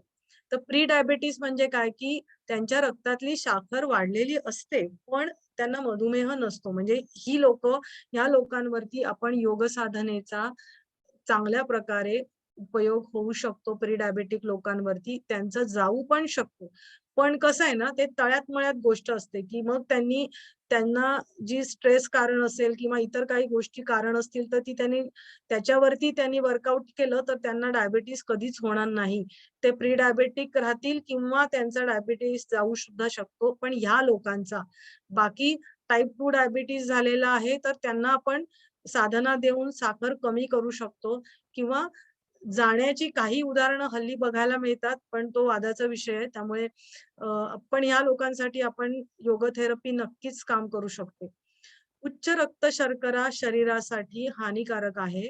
तर प्री डायबिटीस म्हणजे काय, की त्यांच्या रक्तातली साखर वाढलेली असते, पण त्यांना मधुमेह नसतो. म्हणजे ह्या लोकांवरती आपण योग साधनेचा चांगल्या प्रकारे उपयोग होऊ शकतो. प्री डायबेटिक लोकांवरती त्यांचा जाऊ पण शकतो. पण कसं आहे ना, ते तळ्यात-मळ्यात गोष्ट असते, की मग त्यांना जी स्ट्रेस कारण असेल किंवा इतर काही गोष्टी कारण असतील, तर त्याच्यावरती त्यांनी वर्कआउट केलं, तर त्यांना डायबिटीस कधीच होणार नाही. ते प्री डायबेटिक राहतील किंवा त्यांचा डायबिटीस जाऊ सुद्धा शकतो. पण ह्या लोकांचा बाकी टाइप 2 डायबिटीस झालेला आहे, तर त्यांना आपण साधना देऊन साखर कमी करू शकतो किंवा जाण्याची काही उदाहरणं हल्ली बघायला मिळतात, पण तो वादाचा विषय आहे. त्यामुळे पण ह्या लोकांसाठी आपण योग थेरपी नक्कीच काम करू शकतो. उच्च रक्त शर्करा शरीरासाठी हानिकारक आहे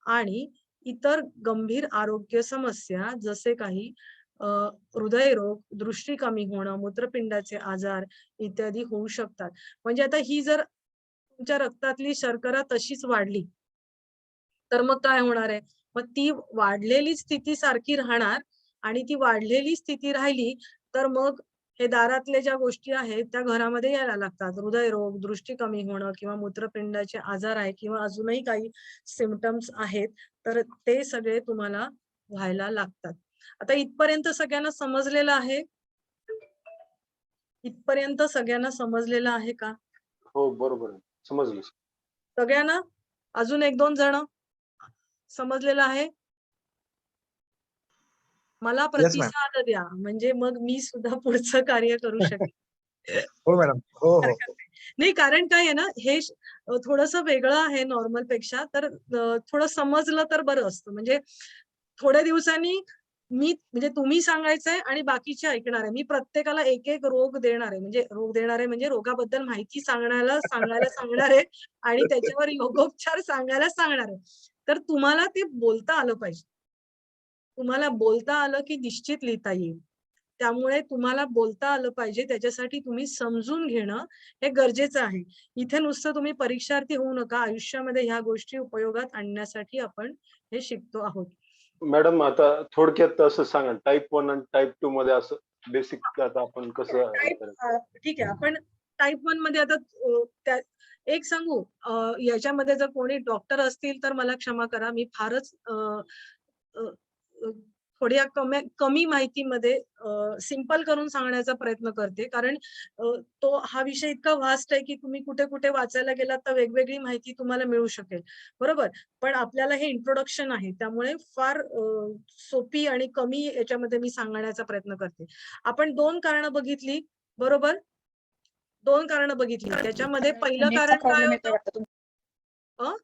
आणि इतर गंभीर आरोग्य समस्या जसे काही अ, हृदयरोग, दृष्टी कमी होणं, मूत्रपिंडाचे आजार इत्यादी होऊ शकतात. म्हणजे आता ही जर तुमच्या रक्तातली शर्करा तशीच वाढली, तर मग काय होणार आहे? मग ती वाढलेली स्थिती सारखी राहणार आणि ती वाढलेली स्थिती राहिली, तर मग हे दारातले ज्या गोष्टी आहेत त्या घरामध्ये यायला लागतात. हृदयरोग, दृष्टी कमी होणं किंवा मूत्रपिंडाचे आजार आहे किंवा अजूनही काही सिम्प्टम्स आहेत, तर ते सगळे तुम्हाला व्हायला लागतात. आता इथपर्यंत सगळ्यांना समजलेलं आहे? इथपर्यंत सगळ्यांना समजलेलं आहे का? हो, बरोबर आहे. समजलं. सगळ्यांना? अजून 1-2 जण समजलेलं आहे? मला येस मॅम. प्रतिसाद द्या, म्हणजे मग मी सुद्धा पुढचं कार्य करू शकेन. हो मॅडम. हो, हो. हरकत नाही. नाही, कारण काय आहे ना, थोडंसं वेगळं आहे नॉर्मल पेक्षा, तर थोडं समजलं तर बरं असतं. म्हणजे थोड्या दिवसांनी म्हणजे तुम्ही सांगायचंय आणि बाकीचे ऐकणार आहे. मी प्रत्येकाला एक-एक रोग देणार आहे. म्हणजे रोगाबद्दल माहिती सांगायला सांगणार आहे आणि त्याच्यावर योगोपचार सांगायला सांगणार आहे. तर तुम्हाला ते बोलता आलं पाहिजे. तुम्हाला बोलता आलं की निश्चित लिहिता येईल. त्यामुळे तुम्हाला बोलता आलं पाहिजे, त्याच्यासाठी तुम्ही समजून घेणं हे गरजेचं आहे. इथे नुसतं तुम्ही परीक्षार्थी होऊ नका. आयुष्यामध्ये ह्या गोष्टी उपयोगात आणण्यासाठी आपण हे शिकतो आहोत. मॅडम आता थोडक्यात असं सांगा टाइप 1 आणि टाइप 2 मध्ये असं बेसिक आता आपण कसं हे करायचं? ठीक आहे. आपण टाइप 1 मध्ये आता एक सांगू, याच्यामध्ये जर कोणी डॉक्टर असतील तर मला क्षमा करा. मी फारच थोड्या कमी माहितीमध्ये सिंपल करून सांगण्याचा प्रयत्न करते, कारण तो हा विषय इतका व्हास्ट आहे की तुम्ही कुठे कुठे वाचायला गेलात तर वेगवेगळी माहिती तुम्हाला मिळू शकेल, बरोबर. पण आपल्याला हे इंट्रोडक्शन आहे, त्यामुळे फार सोपी आणि कमी याच्यामध्ये मी सांगण्याचा प्रयत्न करते. आपण 2 कारणं बघितली, बरोबर. 2 कारणं बघितली. त्याच्यामध्ये पहिलं नेटचा कारण काय प्रॉब्लेम येतोय होतं? वाटतं अ?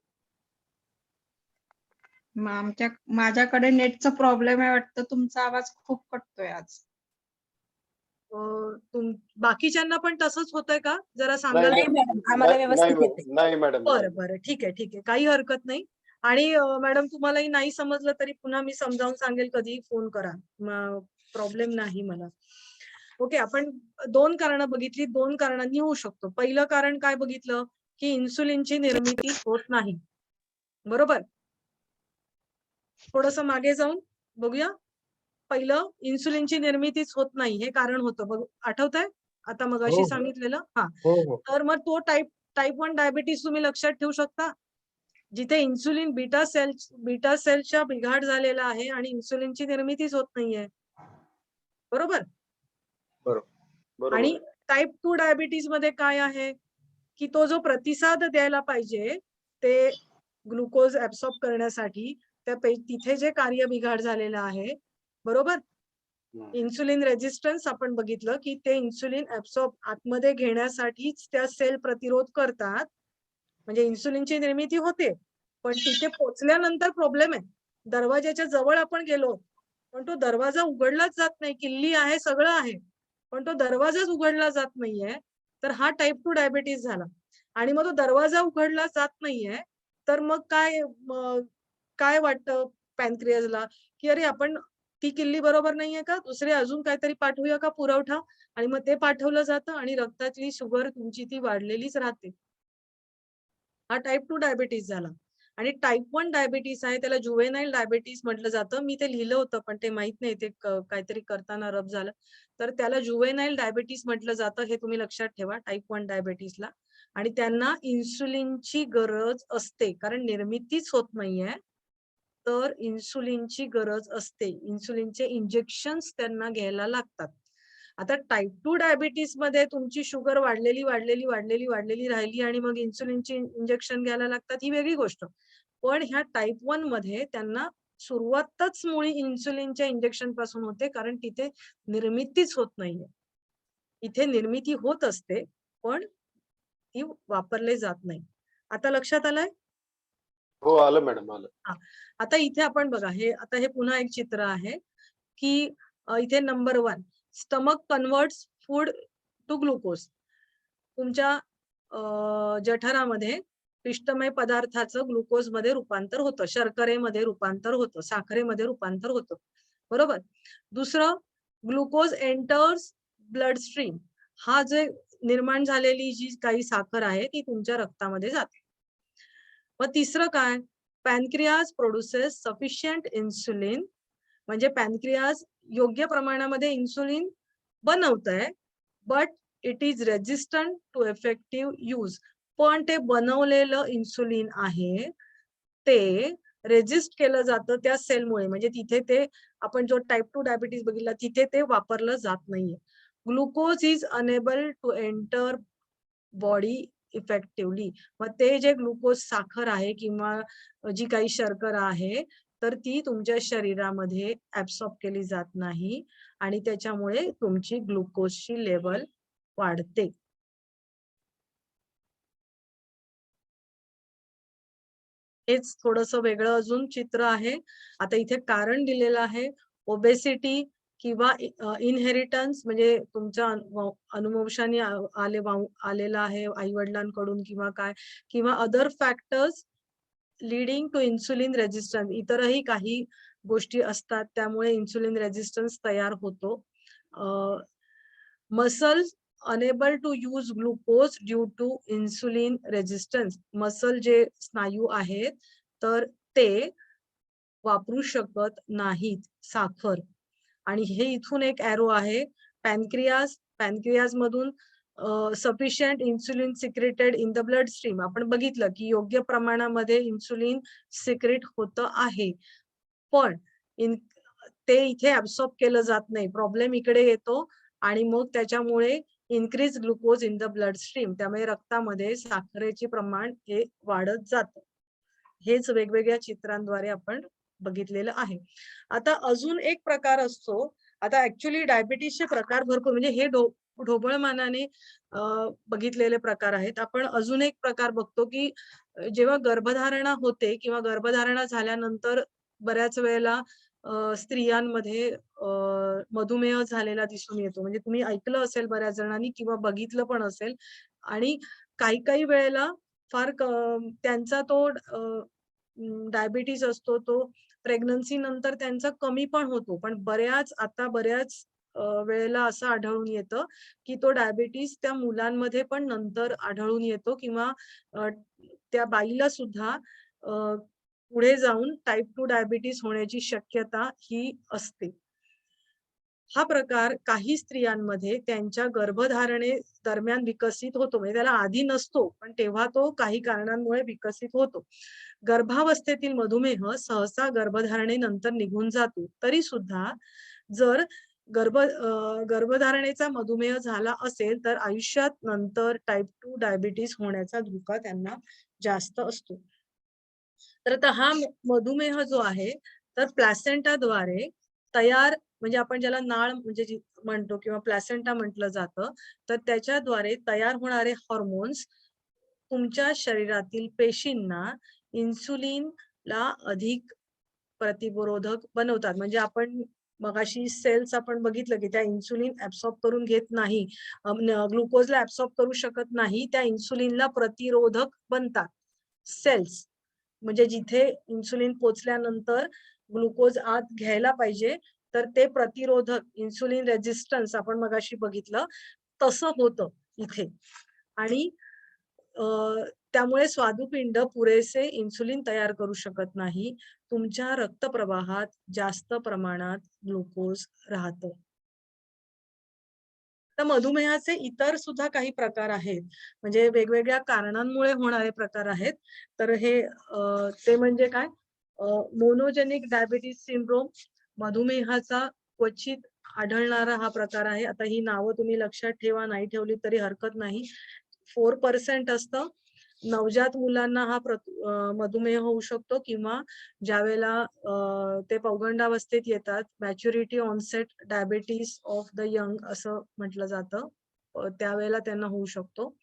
माझ्याकडे नेटचा प्रॉब्लेम आहे वाटतं, तुमचा आवाज खूप कटतोय आज. बाकीच्यांना पण तसंच होतंय का? जरा सांगाल? नाही नाही मॅडम, आम्हाला व्यवस्थित येते. नाही मॅडम. बरं, ठीक आहे, काही हरकत नाही. आणि मॅडम तुम्हालाही नाही समजलं तरी पुन्हा मी समजावून सांगेल, कधीही फोन करा, प्रॉब्लेम नाही मला. ओके, आपण 2 कारणं बघितली, 2 कारणांनी होऊ शकतो. पहिलं कारण काय बघितलं, की इन्सुलिनची निर्मिती होत नाही, बरोबर. थोडंसं मागे जाऊन बघूया. पहिलं, इन्सुलिनची निर्मितीच होत नाही, हे कारण होतं बघ, आठवतंय आता मगाशी हो. सांगितलेलं? हा, हो. तर मग तो टाईप 1 डायबिटीस तुम्ही लक्षात ठेवू शकता, जिथे इन्सुलिन बीटा सेलच्या बिघाड झालेला आहे आणि इन्सुलिनची निर्मितीच होत नाहीये, बरोबर. बरोबर. आणि टाईप 2 डायबिटीस मध्ये काय आहे, की तो जो प्रतिसाद द्यायला पाहिजे ते ग्लुकोज ऍब्सॉर्ब करण्यासाठी, तिथे जे कार्य बिघाड झालेलं आहे, बरोबर. इन्सुलिन रेजिस्टन्स आपण बघितलं, की ते इन्सुलिन ऍब्सॉर्ब आतमध्ये घेण्यासाठीच त्या सेल प्रतिरोध करतात, म्हणजे इन्सुलिनची निर्मिती होते, पण तिथे पोहोचल्यानंतर प्रॉब्लेम आहे. दरवाजाच्या जवळ आपण गेलो, पण तो दरवाजा उघडलाच जात नाही. किल्ली आहे, सगळं आहे, पण तो दरवाजाच उघडला जात नाहीये. तर हा टाईप 2 डायबिटीस झाला. आणि मग तो दरवाजा उघडला जात नाहीये, तर मग काय वाटतं पॅनक्रियाजला, की अरे आपण ती किल्ली बरोबर नाहीये का, दुसरे अजून काहीतरी पाठवूया का पुरवठा, आणि मग ते पाठवलं जातं आणि रक्तातली शुगर तुमची ती वाढलेलीच राहते. हा टाईप 2 डायबिटीस झाला. आणि टाईप 1 डायबिटीस आहे, त्याला जुवेनाईल डायबिटीस म्हटलं जातं. मी ते लिहिलं होतं, पण ते माहित नाही, ते काहीतरी करताना रब झालं. तर त्याला जुवेनाईल डायबिटीस म्हटलं जातं, हे तुम्ही लक्षात ठेवा टाईप 1 डायबिटीसला. आणि त्यांना इन्सुलिनची गरज असते, कारण निर्मितीच होत नाहीये, तर इन्सुलिनची गरज असते. इन्सुलिनचे इंजेक्शन्स त्यांना घ्यायला लागतात. आता टाईप 2 डायबिटीस मध्ये तुमची शुगर वाढलेली राहिली आणि मग इन्सुलिनची इंजेक्शन घ्यायला लागतात, ही वेगळी गोष्ट. पण ह्या टाईप 1 मध्ये त्यांना सुरुवातच मुळी इन्सुलिनच्या इंजेक्शन पासून होते, कारण तिथे निर्मितीच होत नाहीये. इथे निर्मिती होत असते, पण ती वापरले जात नाही. आता लक्षात आलंय? हो, आलं मॅडम, आलं. आता इथे आपण बघा, हे पुन्हा एक चित्र आहे, की इथे number 1, stomach converts food to glucose. तुमच्या जठरामध्ये पिष्टमय पदार्थाचं ग्लुकोज मध्ये रूपांतर होतं, शर्करेमध्ये रूपांतर होतं, साखरेमध्ये रूपांतर होतं, बरोबर. दुसरं, ग्लुकोज एंटर्स ब्लड स्ट्रीम. हा जे निर्माण झालेली जी काही साखर आहे ती तुमच्या रक्तामध्ये जाते. मग तिसरं काय, पॅनक्रियाज प्रोड्युसेस सफिशियंट इन्सुलिन, म्हणजे पॅनक्रियाज योग्य प्रमाणामध्ये इन्सुलिन बनवतंय, but it is resistant to effective use. पण ते बनवलेलं इन्सुलिन आहे, ते रेजिस्ट केलं जातं त्या सेलमुळे, म्हणजे तिथे ते आपण जो टाईप 2 डायबिटीस बघितला तिथे ते वापरलं जात नाहीये. Glucose is unable to enter body effectively. मग ते जे ग्लुकोज साखर आहे किंवा जी काही शर्करा आहे, तर ती तुमच्या शरीरामध्ये ऍब्सॉर्ब केली जात नाही आणि त्याच्यामुळे तुमची ग्लुकोजची लेवल वाढते. हेच थोडंसं वेगळं अजून चित्र आहे. आता इथे कारण दिलेलं आहे, ओबेसिटी किंवा इनहेरिटन्स, म्हणजे तुमच्या अनुवंशाने आलेला आहे आई वडिलांकडून किंवा काय, किंवा other factors leading to insulin resistance. इतरही काही गोष्टी असतात त्यामुळे इन्सुलिन रेजिस्टन्स तयार होतो. Muscles unable to use glucose due to insulin resistance. Muscle जे स्नायू आहेत तर ते वापरू शकत नाहीत साखर. आणि हे इथून एक एरो आहे, पॅनक्रियाज मधून sufficient insulin secreted in the blood stream. आपण बघितलं की योग्य प्रमाणामध्ये इन्सुलिन सिक्रेट होतं आहे, पण ते इथे ऍब्सॉर्ब केलं जात नाही, प्रॉब्लेम इकडे येतो आणि मग त्याच्यामुळे increase glucose in the blood stream, त्यामुळे रक्तामध्ये साखरेचे प्रमाण हे वाढत जातं. हेच वेगवेगळ्या चित्रांद्वारे आपण बघितलेलं आहे. आता अजून एक प्रकार असतो, आता ऍक्च्युली डायबिटीसचे प्रकार भरपूर, म्हणजे हे ढोबळमानाने बघितलेले प्रकार आहेत. आपण अजून एक प्रकार बघतो की जेव्हा गर्भधारणा होते किंवा गर्भधारणा झाल्यानंतर बऱ्याच वेळेला स्त्रियांमध्ये मधुमेह झालेला दिसून येतो. म्हणजे तुम्ही ऐकलं असेल बऱ्याच जणांनी किंवा बघितलं पण असेल. आणि काही काही वेळेला फार त्यांचा तो डायबिटीस असतो तो प्रेग्नन्सी नंतर त्यांचा कमी पण होतो. पण बऱ्याच वेळेला असं आढळून येतं की तो डायबिटीस त्या मुलांमध्ये पण नंतर आढळून येतो किंवा त्या बाईला सुद्धा पुढे जाऊन टाईप 2 डायबिटीस होण्याची शक्यता ही असते. हा प्रकार काही स्त्रियांमध्ये त्यांच्या गर्भधारणे दरम्यान विकसित होतो, म्हणजे त्याला आधी नसतो, पण तेव्हा तो काही कारणांमुळे विकसित होतो. गर्भावस्थेतील मधुमेह सहसा गर्भधारणेनंतर निघून जातो. तरी सुद्धा जर गर्भधारणेचा मधुमेह झाला असेल तर आयुष्यात नंतर टाईप 2 डायबिटीस होण्याचा धोका त्यांना जास्त असतो. तर आता हा मधुमेह जो आहे तर प्लॅसेंटाद्वारे तयार, म्हणजे आपण ज्याला नाळ म्हणजे म्हणतो किंवा प्लॅसेंटा म्हटलं जातं, तर त्याच्याद्वारे तयार होणारे हॉर्मोन्स तुमच्या शरीरातील पेशींना इन्सुलिनला अधिक प्रतिरोधक बनवतात. म्हणजे आपण मगाशी सेल्स आपण बघितलं की त्या इन्सुलिन ऍब्सॉर्ब करून घेत नाही, ग्लुकोजला ऍब्सॉर्ब करू शकत नाही, त्या इन्सुलिनला प्रतिरोधक बनतात सेल्स. म्हणजे जिथे इन्सुलिन पोचल्यानंतर ग्लुकोज आत घ्यायला पाहिजे तर ते प्रतिरोधक इन्सुलिन रेजिस्टन्स आपण मगाशी बघितलं तसं होतं इथे. आणि त्यामुळे स्वादुपिंड पुरेसे इन्सुलिन तयार करू शकत नाही. तुमच्या रक्तप्रवाहात जास्त प्रमाणात ग्लुकोज राहतं. तर मधुमेहाचे इतर सुद्धा काही प्रकार आहेत, म्हणजे वेगवेगळ्या कारणांमुळे होणारे प्रकार आहेत. तर हे ते म्हणजे काय, मोनोजेनिक डायबिटीस सिंड्रोम मधुमेहाचा क्वचित आढळणारा हा प्रकार आहे. आता ही नावं तुम्ही लक्षात ठेवा, नाही ठेवली तरी हरकत नाही. 4% असतं. नवजात मुलांना हा मधुमेह होऊ शकतो किंवा ज्यावेळेला ते पौगंडावस्थेत येतात, maturity onset diabetes of the young असं म्हटलं जातं, त्यावेळेला त्यांना होऊ शकतो.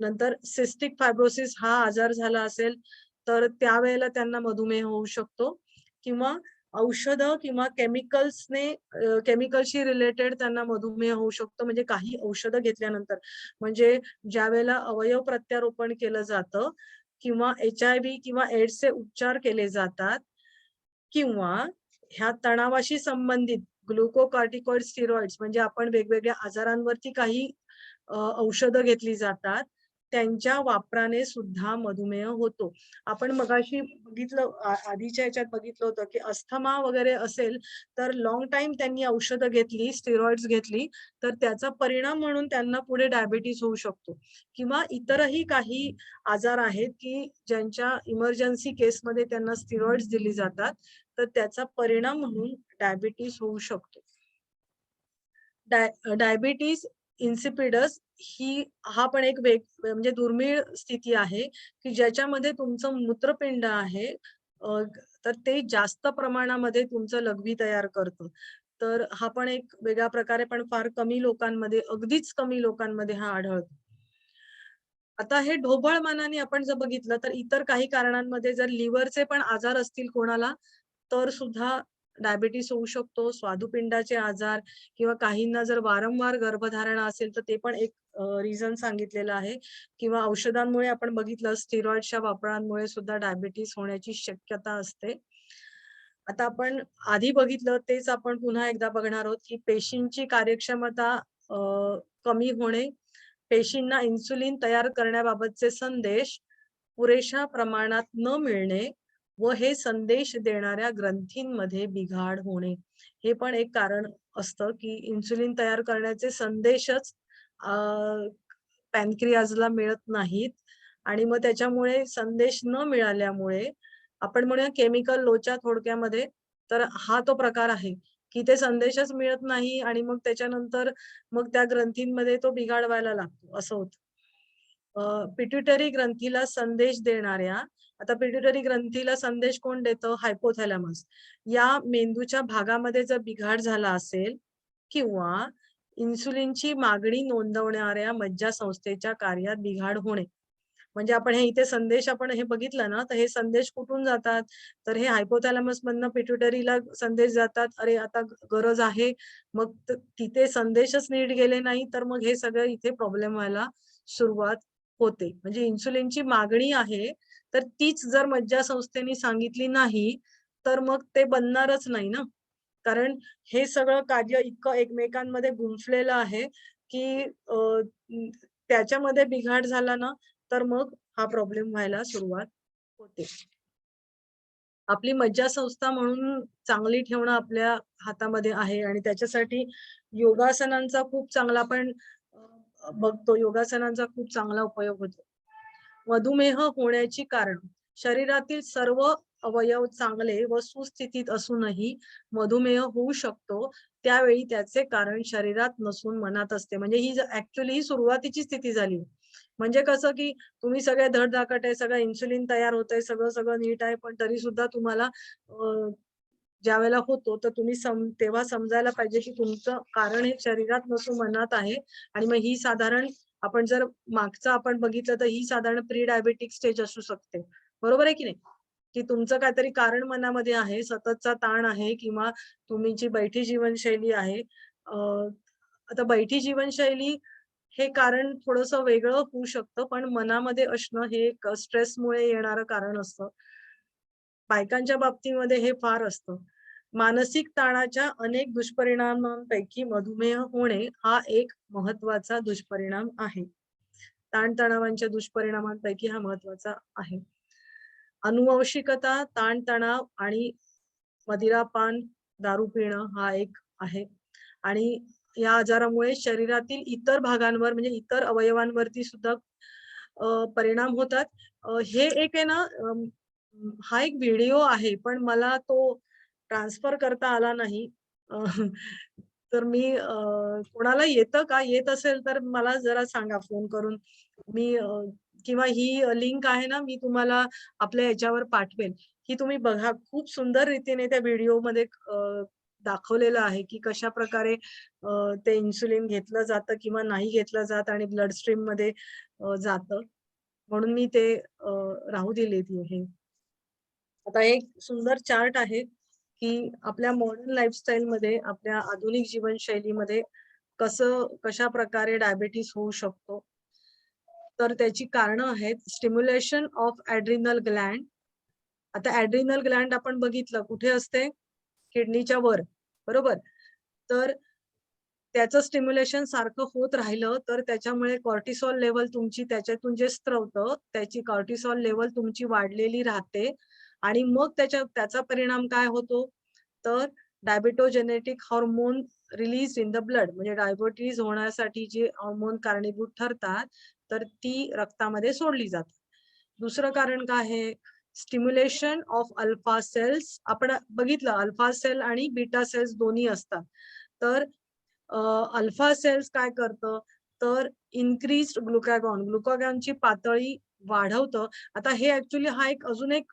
नंतर सिस्टिक फायब्रोसिस हा आजार झाला असेल तर त्यावेळेला त्यांना मधुमेह होऊ शकतो. किंवा औषधं किंवा केमिकलशी रिलेटेड त्यांना मधुमेह होऊ शकतो. म्हणजे काही औषधं घेतल्यानंतर, म्हणजे ज्या वेळेला अवयव प्रत्यारोपण केलं जातं किंवा HIV किंवा एड्सचे उपचार केले जातात किंवा ह्या तणावाशी संबंधित ग्लुकोकॉर्टिकॉइड स्टिरॉइड्स, म्हणजे आपण वेगवेगळ्या आजारांवरती काही औषधं घेतली जातात, त्यांच्या वापराने सुद्धा मधुमेह होतो. आपण मगाशी बघितलं, आधीच्या ह्याच्यात बघितलं होतं की अस्थमा वगैरे असेल तर लॉंग टाइम त्यांनी औषधं घेतली, स्टिरॉइड्स घेतली, तर त्याचा परिणाम म्हणून त्यांना पुढे डायबिटीस होऊ शकतो. किंवा इतरही काही आजार आहेत की ज्यांच्या इमर्जन्सी केसमध्ये त्यांना स्टिरॉइड्स दिली जातात, तर त्याचा परिणाम म्हणून डायबिटीस होऊ शकतो. डायबिटीस इन्सिपिडस हा पण एक म्हणजे दुर्मिळ स्थिती आहे की ज्याच्यामध्ये तुमचं मूत्रपिंड आहे तर ते जास्त प्रमाणामध्ये तुमचं लघवी तयार करतं. तर हा पण एक वेगळ्या प्रकारे, पण फार कमी लोकांमध्ये, अगदीच कमी लोकांमध्ये हा आढळतो. आता हे ढोबळमानाने आपण जर बघितलं तर इतर काही कारणांमध्ये जर लिव्हरचे पण आजार असतील कोणाला तर सुद्धा डायबिटीस होऊ शकतो. स्वादुपिंडाचे आजार किंवा काहींना जर वारंवार गर्भधारणा असेल तर ते पण एक रिझन सांगितलेलं आहे. किंवा औषधांमुळे आपण बघितलं स्टिरॉइडच्या वापरांमुळे सुद्धा डायबिटीस होण्याची शक्यता असते. आता आपण आधी बघितलं तेच आपण पुन्हा एकदा बघणार आहोत की पेशींची कार्यक्षमता कमी होणे, पेशींना इन्सुलिन तयार करण्याबाबतचे संदेश पुरेशा प्रमाणात न मिळणे व हे संदेश देणाऱ्या ग्रंथींमध्ये बिघाड होणे, हे पण एक कारण असतं की इन्सुलिन तयार करण्याचे संदेशच पॅनक्रियाजला मिळत नाहीत आणि मग त्याच्यामुळे संदेश न मिळाल्यामुळे आपण म्हणूया केमिकल लोचा थोडक्यामध्ये, तर हा तो प्रकार आहे की ते संदेशच मिळत नाही आणि मग त्याच्यानंतर मग त्या ग्रंथींमध्ये तो बिघाड व्हायला लागतो, असं होतं. पिट्युटरी ग्रंथीला संदेश देणाऱ्या, आता पिट्युटरी ग्रंथीला संदेश कोण देतं? हायपोथॅलॅमस. या मेंदूच्या भागामध्ये जर बिघाड झाला असेल किंवा इन्सुलिनची मागणी नोंदवणाऱ्या मज्जासंस्थेच्या कार्यात बिघाड होणे. म्हणजे आपण हे इथे संदेश आपण हे बघितलं ना, तर हे संदेश कुठून जातात? तर हे हायपोथॅलॅमस मधनं पिट्युटरीला संदेश जातात. अरे आता गरज आहे. मग तिथे संदेशच नीट गेले नाही, तर मग हे सगळं इथे प्रॉब्लेम व्हायला सुरुवात होते. म्हणजे इन्सुलिनची मागणी आहे, तर तीच जर मज्जासंस्थेने सांगितली नाही, तर मग ते बनणारच नाही ना. कारण हे सगळं कार्य इतकं एकमेकांमध्ये गुंफलेलं आहे, की त्याच्यामध्ये बिघाड झाला ना, तर मग हा प्रॉब्लेम व्हायला सुरुवात होते. आपली मज्जासंस्था म्हणून चांगली ठेवणं आपल्या हातामध्ये आहे आणि त्याच्यासाठी योगासनांचा खूप चांगला आपण बघतो. योगासनांचा खूप चांगला उपयोग होतो. मधुमेह होण्याची कारण. शरीरातील सर्व अवयव चांगले व सुस्थितीत असूनही मधुमेह होऊ शकतो. त्यावेळी त्याचे कारण शरीरात नसून मनात असते. म्हणजे ही ऍक्च्युअली ही सुरुवातीची स्थिती झाली. म्हणजे कसं की तुम्ही सगळे धडधाकट आहे, सगळं इन्सुलिन तयार होतंय, सगळं नीट आहे, पण तरी सुद्धा तुम्हाला ज्यावेळेला होतो तर तुम्ही तेव्हा समजायला पाहिजे की तुमचं कारण हे शरीरात नसून मनात आहे. आणि मग ही साधारण आपण जर मागचं आपण बघितलं तर ही साधारण प्री डायबेटिक स्टेज असू शकते. बरोबर आहे की नाही? की तुमचं काहीतरी कारण मनामध्ये आहे, सततचा ताण आहे किंवा तुमची बैठी जीवनशैली आहे. आता बैठी जीवनशैली हे कारण थोडंसं वेगळं होऊ शकतं, पण मनामध्ये असणं हे एक स्ट्रेसमुळे येणारं कारण असतं. बायकांच्या बाबतीमध्ये हे फार असतं. मानसिक ताणाच्या अनेक दुष्परिणामांपैकी मधुमेह होणे हा एक महत्वाचा दुष्परिणाम आहे. ताणतणावांच्या दुष्परिणामांपैकी हा महत्वाचा आहे. अनुवंशिकता, ताणतणाव आणि मदिरापान, दारू पिणं हा एक आहे. आणि या आजारामुळे शरीरातील इतर भागांवर म्हणजे इतर अवयवांवरती सुद्धा परिणाम होतात. हे एक आहे ना, हा एक व्हिडिओ आहे, पण मला तो ट्रान्सफर करता आला नाही. तर मी कोणाला येतं का? येत असेल तर मला जरा सांगा फोन करून. मी किंवा ही लिंक आहे ना, मी तुम्हाला आपल्या याच्यावर पाठवेल. ही तुम्ही बघा. खूप सुंदर रीतीने त्या व्हिडिओमध्ये दाखवलेलं आहे, की कशाप्रकारे ते इन्सुलिन घेतलं जातं किंवा नाही घेतलं जात आणि ब्लड स्ट्रीम मध्ये जातं. म्हणून मी ते राहू दिले हे. आता एक सुंदर चार्ट आहे, की आपल्या मॉडर्न लाईफस्टाईल मध्ये, आपल्या आधुनिक जीवनशैलीमध्ये कशा प्रकारे डायबिटीस होऊ शकतो. तर त्याची कारणं आहेत. Stimulation of adrenal gland. आता ॲड्रिनल ग्लँड आपण बघितलं कुठे असते? किडनीच्या वर, बरोबर? तर त्याचं स्टिम्युलेशन सारखं होत राहिलं तर त्याच्यामुळे कॉर्टिसॉल लेव्हल तुमची त्याच्यातून जे स्त्रवतं त्याची कॉर्टिसॉल लेव्हल तुमची वाढलेली राहते आणि मग त्याचा परिणाम काय होतो? तर diabetogenic hormone release in the blood, म्हणजे डायबिटीज होण्यासाठी जे हार्मोन कारणीभूत ठरतात तर ती रक्तामध्ये सोडली जातात. दुसरं कारण काय आहे? Stimulation of alpha cells. आपण बघितलं अल्फा सेल आणि बीटा सेल्स दोन्ही असतात. तर अल्फा सेल्स काय करतं? तर इन्क्रीज ग्लुकागॉनची पातळी वाढवतं. आता हे ऍक्च्युली हा एक अजून एक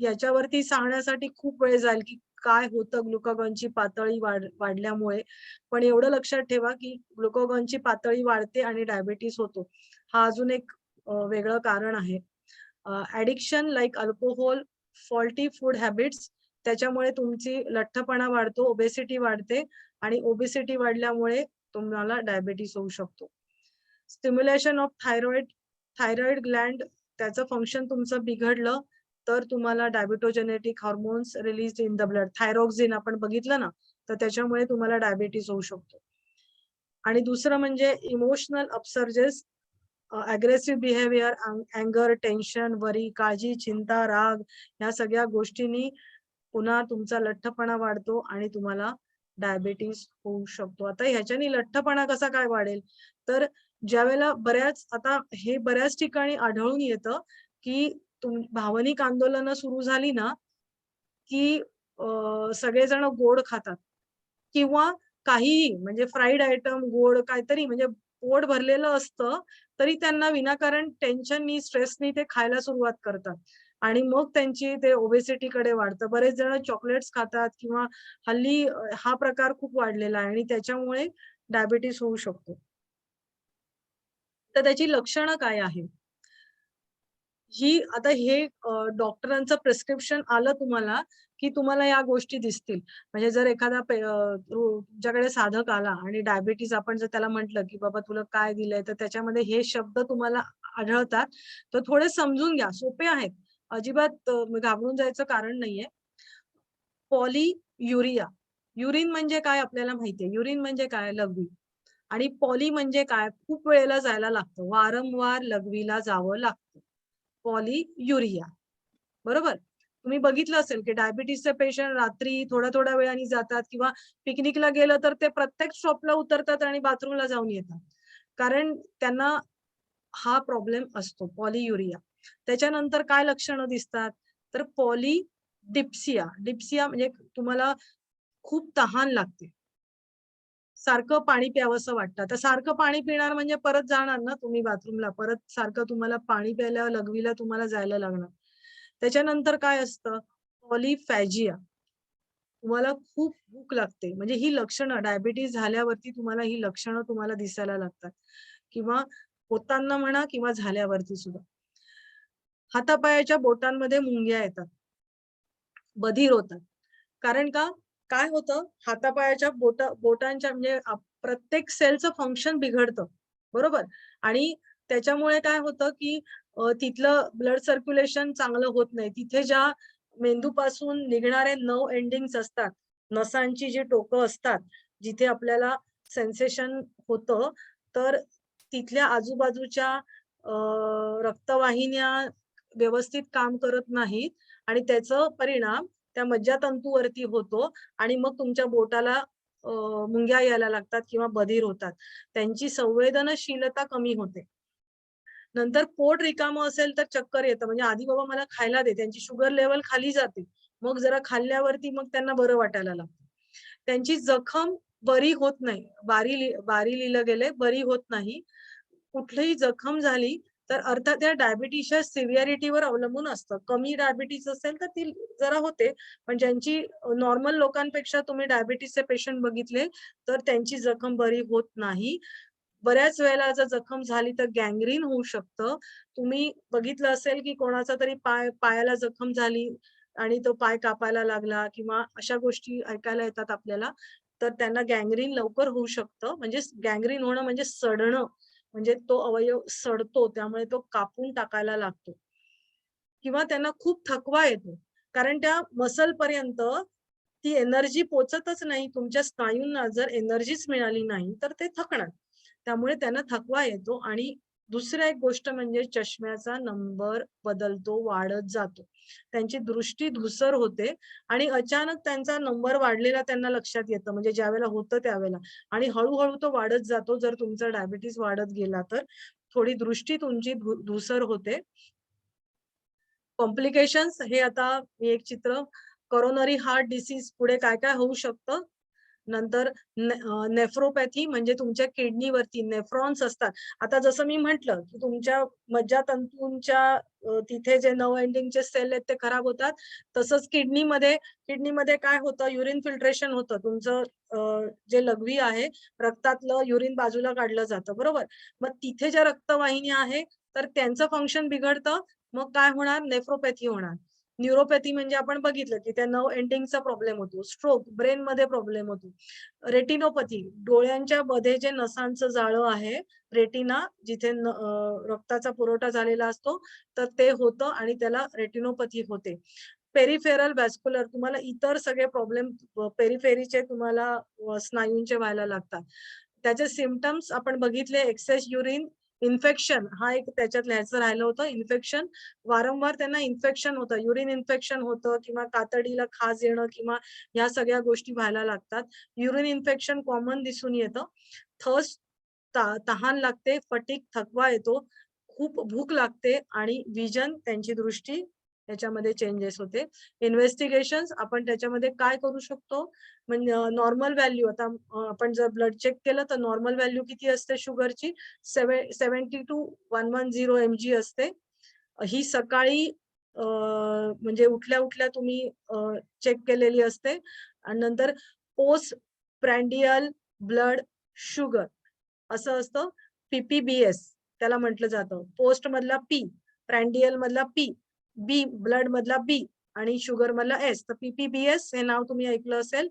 याच्यावरती सांगण्यासाठी खूप वेळ जाईल की काय होतं ग्लुकागॉनची पातळी वाढल्यामुळे. पण एवढं लक्षात ठेवा की ग्लुकागॉनची पातळी वाढते आणि डायबिटीस होतो. हा अजून एक वेगळं कारण आहे. Addiction like alcohol, faulty food habits, त्याच्यामुळे तुमची लठ्ठपणा वाढतो, ओबेसिटी वाढते आणि ओबेसिटी वाढल्यामुळे तुम्हाला डायबिटीस होऊ शकतो. स्टिम्युलेशन ऑफ थायरॉइड ग्लँड, त्याचं फंक्शन तुमचं बिघडलं तर तुम्हाला diabetogenic hormones release in the blood, thyroxine आपण बघितलं ना, तर त्याच्यामुळे तुम्हाला डायबिटीस होऊ शकतो. आणि दुसरं म्हणजे इमोशनल अपसर्जेस, अग्रेसिव्ह बिहेवियर, अँगर, टेन्शन, वरी, काळजी, चिंता, राग, या सगळ्या गोष्टींनी पुन्हा तुमचा लठ्ठपणा वाढतो आणि तुम्हाला डायबिटीस होऊ शकतो. आता ह्याच्यानी लठ्ठपणा कसा काय वाढेल? तर ज्यावेळेला हे बऱ्याच ठिकाणी आढळून येतं की भावनिक आंदोलनं सुरू झाली ना, की सगळेजण गोड खातात. किंवा काहीही म्हणजे फ्राईड आयटम, गोड काहीतरी म्हणजे पोट भरलेलं असतं तरी त्यांना विनाकारण टेन्शननी, स्ट्रेसनी ते खायला सुरुवात करतात आणि मग त्यांची ते ओबेसिटीकडे वाढतं. बरेच जण चॉकलेट्स खातात किंवा हल्ली हा प्रकार खूप वाढलेला आहे आणि त्याच्यामुळे डायबिटीस होऊ शकतो. तर त्याची लक्षणं काय आहे? ही आता हे डॉक्टरांचं प्रिस्क्रिप्शन आलं तुम्हाला, की तुम्हाला या गोष्टी दिसतील. म्हणजे जर एखादा तुमच्याकडे साधक आला आणि डायबिटीज आपण जर त्याला म्हटलं, की "बाबा तुला काय दिलंय?" तर त्याच्यामध्ये हे शब्द तुम्हाला आढळतात, तर थोडे समजून घ्या. सोपे आहेत. अजिबात घाबरून जायचं कारण नाहीये. पॉलीयुरिया. युरिन म्हणजे काय आपल्याला माहितीये. युरिन म्हणजे काय? लघवी. आणि पॉली म्हणजे काय? खूप वेळेला जायला लागतं. वारंवार लघवीला जावं लागतं. पॉलीयुरिया. बरोबर? तुम्ही बघितलं असेल, की डायबिटीसचे पेशंट रात्री थोड्या-थोड्या वेळाने जातात किंवा पिकनिकला गेलं तर ते प्रत्येक स्टॉपला उतरतात आणि बाथरूमला जाऊन येतात. कारण त्यांना हा प्रॉब्लेम असतो पॉलीयुरिया. त्याच्यानंतर काय लक्षणं दिसतात? तर पॉलीडिप्सिया. डिप्सिया म्हणजे तुम्हाला खूप तहान लागते. सारखं पाणी प्यावंसं वाटतं. तर सारखं पाणी पिणार म्हणजे परत जाणार ना तुम्ही बाथरूमला. परत सारखं तुम्हाला पाणी प्यायला, लघवीला तुम्हाला जायला लागणार. त्याच्यानंतर काय असतं? पॉलिफॅजिया. तुम्हाला खूप भूक लागते. म्हणजे ही लक्षणं डायबिटीज झाल्यावरती तुम्हाला ही लक्षणं तुम्हाला दिसायला लागतात किंवा होताना म्हणा किंवा झाल्यावरती सुद्धा. हातापायाच्या बोटांमध्ये मुंग्या येतात. बधीर होतात. कारण का? काय होतं हातापायाच्या बोटांच्या म्हणजे प्रत्येक सेलचं फंक्शन बिघडतं. बरोबर? आणि त्याच्यामुळे काय होतं, की तिथलं ब्लड सर्क्युलेशन चांगलं होत नाही. तिथे ज्या मेंदूपासून निघणारे नर्व्ह एंडिंग्स असतात, नसांची जी टोकं असतात, जिथे आपल्याला सेन्सेशन होतं, तर तिथल्या आजूबाजूच्या रक्तवाहिन्या व्यवस्थित काम करत नाहीत आणि त्याचा परिणाम त्या मज्जातंतूवरती होतो आणि मग तुमच्या बोटाला मुंग्या यायला लागतात किंवा बधीर होतात. त्यांची संवेदनशीलता कमी होते. नंतर पोट रिकामं असेल तर चक्कर येतं. म्हणजे आधी बाबा मला खायला दे. त्यांची शुगर लेव्हल खाली जाते. मग जरा खाल्ल्यावरती मग त्यांना बरं वाटायला लागतं. त्यांची जखम बरी होत नाही. बारी लिहिलं गेलंय, बरी होत नाही. कुठलीही जखम झाली तर अर्थात या डायबिटीसच्या सिव्हिअरिटीवर अवलंबून असतं. कमी डायबिटीज असेल तर ती जरा होते. पण ज्यांची नॉर्मल लोकांपेक्षा तुम्ही डायबिटीसचे पेशंट बघितले, तर त्यांची जखम बरी होत नाही. बऱ्याच वेळेला जर जखम झाली तर गँग्रीन होऊ शकतं. तुम्ही बघितलं असेल, की कोणाचा तरी पायाला जखम झाली आणि तो पाय कापायला लागला किंवा अशा गोष्टी ऐकायला येतात आपल्याला. तर त्यांना गँग्रीन लवकर होऊ शकतं. म्हणजे गँग्रीन होणं म्हणजे सडणं. म्हणजे तो अवयव सडतो, त्यामुळे तो कापून टाकायला लागतो. किंवा त्यांना खूप थकवा येतो. कारण त्या मसलपर्यंत ती एनर्जी पोहचतच नाही. तुमच्या स्नायूंना जर एनर्जीच मिळाली नाही, तर ते थकणार. त्यामुळे त्यांना थकवा येतो आणि दुसरी एक गोष्ट म्हणजे चष्म्याचा नंबर बदलतो, वाढत जातो. त्यांची दृष्टी धूसर होते आणि अचानक त्यांचा नंबर वाढलेला त्यांना लक्षात येतं. म्हणजे ज्यावेळेला होतं त्यावेळेला आणि हळू तो वाढत जातो. जर तुमचा डायबिटीज वाढत गेला तर थोडी दृष्टी तुमची धूसर होते. कॉम्प्लिकेशन्स हे आता मी एक चित्र कोरोनरी हार्ट डिसीज पुढे काय-काय होऊ शकतं. नंतर नेफ्रोपॅथी म्हणजे तुमच्या किडनीवरती नेफ्रॉन्स असतात. आता जसं मी म्हटलं, की तुमच्या मज्जातंतूंच्या तिथे जे नर्व्ह एंडिंगचे सेल आहेत ते खराब होतात. तसंच किडनीमध्ये काय होतं युरिन फिल्ट्रेशन होतं. तुमचं जे लघवी आहे, रक्तातलं युरिन बाजूला काढलं जातं, बरोबर? मग तिथे ज्या रक्तवाहिन्या आहे, तर त्यांचं फंक्शन बिघडतं. मग काय होणार? नेफ्रोपॅथी होणार. न्यूरोपॅथी म्हणजे आपण बघितलं, की त्या नर्व्ह एंडिंगचा प्रॉब्लेम होतो. स्ट्रोक, ब्रेनमध्ये प्रॉब्लेम होतो. रेटिनोपॅथी, डोळ्यांच्या मध्ये जे नसांचं जाळं आहे, रेटिना जिथे रक्ताचा पुरवठा झालेला असतो, तर ते होतं आणि त्याला रेटिनोपॅथी होते. पेरिफेरल व्हॅस्क्युलर तुम्हाला इतर सगळे प्रॉब्लेम पेरिफेरीचे तुम्हाला स्नायूंचे व्हायला लागतात. त्याचे सिम्प्टम्स आपण बघितले एक्सेस युरिन, इन्फेक्शन हा एक त्याच्यात लिहायचं राहिलं होतं. इन्फेक्शन वारंवार त्यांना इन्फेक्शन होतं. युरिन इन्फेक्शन होतं किंवा कातडीला खाज येणं किंवा ह्या सगळ्या गोष्टी व्हायला लागतात. युरिन इन्फेक्शन कॉमन दिसून येतं. थर्स्ट तहान लागते, फटीग थकवा येतो, खूप भूक लागते आणि विजन त्यांची दृष्टी याच्यामध्ये चेंजेस होते. इन्व्हेस्टिगेशन्स आपण त्याच्यामध्ये काय करू शकतो, म्हणजे नॉर्मल व्हॅल्यू आता आपण जर ब्लड चेक केलं तर नॉर्मल व्हॅल्यू किती असते शुगरची 70 to 110 mg असते. ही सकाळी म्हणजे उठल्या उठल्या तुम्ही चेक केलेली असते आणि नंतर पोस्ट प्रँडियल ब्लड शुगर असं असतं. PPBS त्याला म्हटलं जातं. पोस्ट मधला P, प्रँडियल मधला P, बी ब्लड मधला B आणि शुगर मधला S. तर PPBS हे नाव तुम्ही ऐकलं असेल.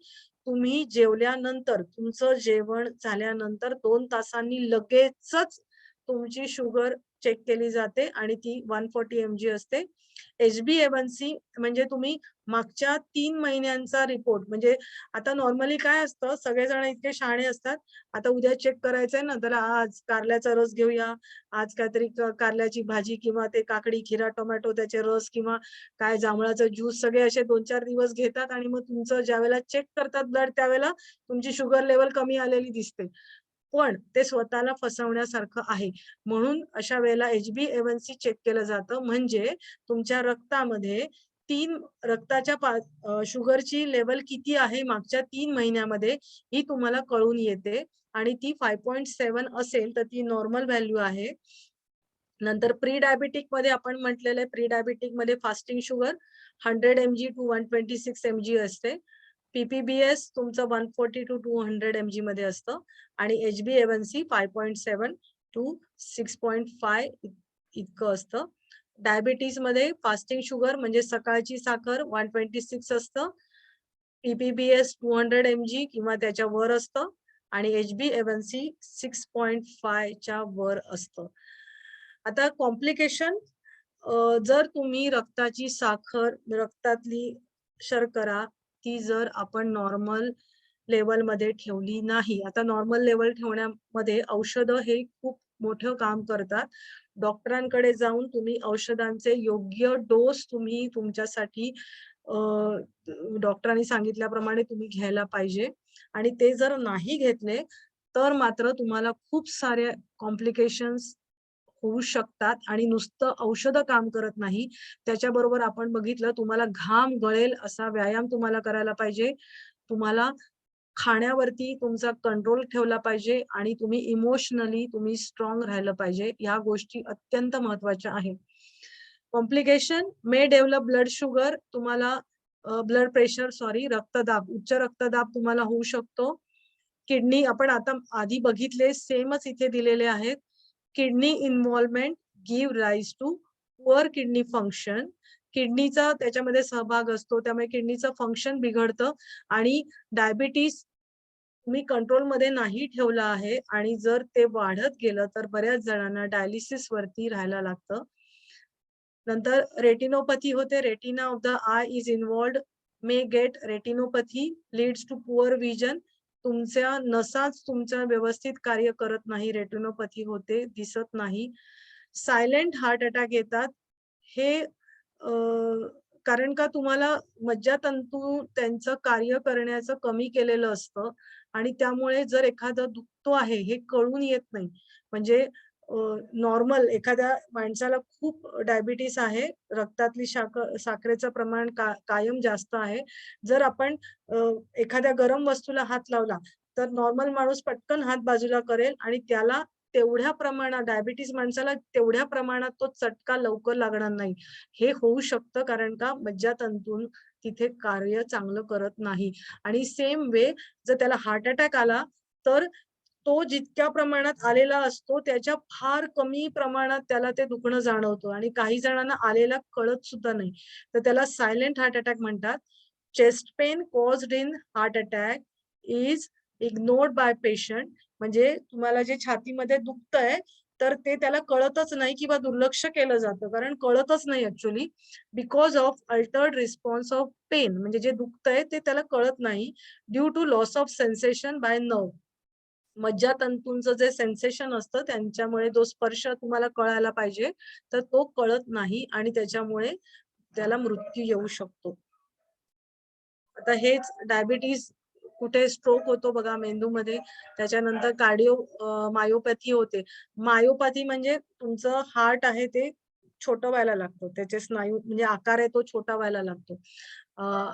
तुम्ही जेवल्यानंतर तुमचं जेवण झाल्यानंतर 2 तासांनी लगेचच तुमची शुगर चेक केली जाते आणि ती 140 mg असते. HbA1c म्हणजे तुम्ही मागच्या 3 महिन्यांचा रिपोर्ट, म्हणजे आता नॉर्मली काय असतं, सगळेजण इतके शहाणे असतात, आता उद्या चेक करायचंय ना, तर आज कारल्याचा रस घेऊया, आज काहीतरी कारल्याची भाजी किंवा ते काकडी, खिरा, टोमॅटो त्याचे रस किंवा काय जांभळाचं ज्यूस, सगळे असे 2-4 दिवस घेतात आणि मग तुमचं ज्यावेळेला चेक करतात ब्लड त्यावेळेला तुमची शुगर लेवल कमी आलेली दिसते. पण ते स्वतःला फसवण्यासारखं आहे. म्हणून अशा वेळेला HbA1c चेक केलं जातं, म्हणजे तुमच्या रक्तामध्ये रक्ताच्या शुगरची लेवल किती आहे मागच्या 3 महिन्यामध्ये ही तुम्हाला कळून येते आणि ती 5.7 असेल तर ती नॉर्मल व्हॅल्यू आहे. नंतर प्री डायबिटिक मध्ये आपण म्हटलेलं आहे, प्री डायबिटिक मध्ये fasting sugar 100 mg to 126 mg असते. PPBS तुमचं 140 to 200 mg मध्ये असतं आणि HbA1c 5.7 to 6.5 इतकं असतं. डायबिटीज मध्ये फास्टिंग शुगर म्हणजे सकाळची साखर 126 असतं, PPBS 200 mg किंवा त्याच्या वर असतं आणि HbA1c 6.5 च्या वर असतं. आता कॉम्प्लिकेशन, जर तुम्ही रक्ताची साखर, रक्तातली शर्करा ती जर आपण नॉर्मल लेवल मध्ये ठेवली नाही, आता नॉर्मल लेवल ठेवण्यामध्ये औषधं हे खूप मोठं काम करतात. डॉक्टरांकडे जाऊन तुम्ही औषधांचे योग्य डोस तुम्ही तुमच्यासाठी डॉक्टरांनी सांगितल्याप्रमाणे तुम्ही घ्यायला पाहिजे आणि ते जर नाही घेतले तर मात्र तुम्हाला खूप सारे कॉम्प्लिकेशन्स होऊ शकतात आणि नुसतं औषधं काम करत नाही. त्याच्याबरोबर आपण बघितलं, तुम्हाला घाम गळेल असा व्यायाम तुम्हाला करायला पाहिजे. तुम्हाला खाण्यावरती तुमचा कंट्रोल ठेवला पाहिजे आणि तुम्ही इमोशनली तुम्ही स्ट्रॉंग राहिलं पाहिजे. ह्या गोष्टी अत्यंत महत्वाच्या आहेत. कॉम्प्लिकेशन मे डेव्हलप ब्लड शुगर, तुम्हाला ब्लड प्रेशर रक्तदाब, उच्च रक्तदाब तुम्हाला होऊ शकतो. किडनी आपण आता आधी बघितले, सेमच इथे दिलेले आहेत. Kidney involvement give rise to poor kidney function. किडनीचा त्याच्यामध्ये सहभाग असतो, त्यामुळे किडनीचं फंक्शन बिघडतं आणि डायबिटीस तुम्ही कंट्रोलमध्ये नाही ठेवला आहे आणि जर ते वाढत गेलं तर बऱ्याच जणांना डायलिसिस वरती राहायला लागतं. नंतर रेटिनोपॅथी होते, retina of the eye is involved, may get retinopathy leads to poor vision. तुमच्या नसाच तुमच्या व्यवस्थित कार्य करत नाही, रेटिनोपॅथी होते, दिसत नाही. सायलेंट हार्ट अटॅक येतात, हे कारण का तुम्हाला मज्जातंतू त्यांचं कार्य करण्याचं कमी केलेलं असतं आणि त्यामुळे जर एखादं दुखतो आहे हे कळून येत नाही. म्हणजे नॉर्मल एखाद्या माणसाला खूप डायबिटीस आहे, रक्तातली साखरेचं प्रमाण कायम जास्त आहे, जर आपण एखाद्या गरम वस्तूला हात लावला तर नॉर्मल माणूस पटकन हात बाजूला करेल आणि त्याला तेवढ्या प्रमाणात, डायबिटीस माणसाला तेवढ्या प्रमाणात तो चटका लवकर लागणार नाही. हे होऊ शकतं कारण का मज्जातंतू तिथे कार्य चांगलं करत नाही. आणि सेम वे जर त्याला हार्ट अटॅक आला तर तो जितक्या प्रमाणात आलेला असतो त्याच्या फार कमी प्रमाणात त्याला ते दुखणं जाणवतं आणि काही जणांना आलेला कळत सुद्धा नाही, तर त्याला सायलेंट हार्ट अटॅक म्हणतात. Chest pain caused in heart attack is ignored bye patient, म्हणजे तुम्हाला जे छातीमध्ये दुखतंय तर ते त्याला कळतच नाही किंवा दुर्लक्ष केलं जातं, कारण कळतच नाही actually, because of altered response of pain, म्हणजे जे दुखतंय ते त्याला कळत नाही due to loss of sensation by nerve. मज्जातंतूंचं जे सेन्सेशन असतं त्यांच्यामुळे जो स्पर्श तुम्हाला कळायला पाहिजे तर तो कळत नाही आणि त्याच्यामुळे त्याला मृत्यू येऊ शकतो. आता हेच डायबिटीज, कुठे स्ट्रोक होतो बघा मेंदूमध्ये, त्याच्यानंतर कार्डिओ मायोपॅथी होते. मायोपॅथी म्हणजे तुमचं हार्ट आहे ते छोटं व्हायला लागतं. त्याचे स्नायू म्हणजे आकार आहे तो छोटा व्हायला लागतो.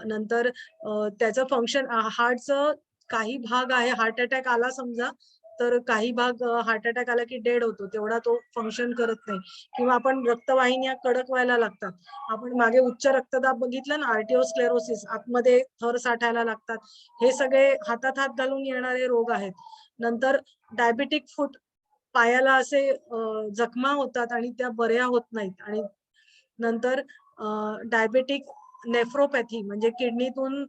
नंतर त्याचं फंक्शन हार्टचं काही भाग आहे, हार्ट अटॅक आला समजा, तर काही भाग हार्ट अटॅक आला की डेड होतो. तेवढा तो फंक्शन करत नाही. किंवा आपण रक्तवाहिन्या कडक व्हायला लागतात. आपण मागे उच्च रक्तदाब बघितलं ना, आर्टिओस्क्लेरोसिस, आतमध्ये थर साठायला लागतात. हे सगळे हातात हात घालून येणारे रोग आहेत. नंतर डायबेटिक फूट, पायाला असे जखमा होतात आणि त्या बऱ्या होत नाहीत. आणि नंतर डायबेटिक नेफ्रोपॅथी म्हणजे किडनीतून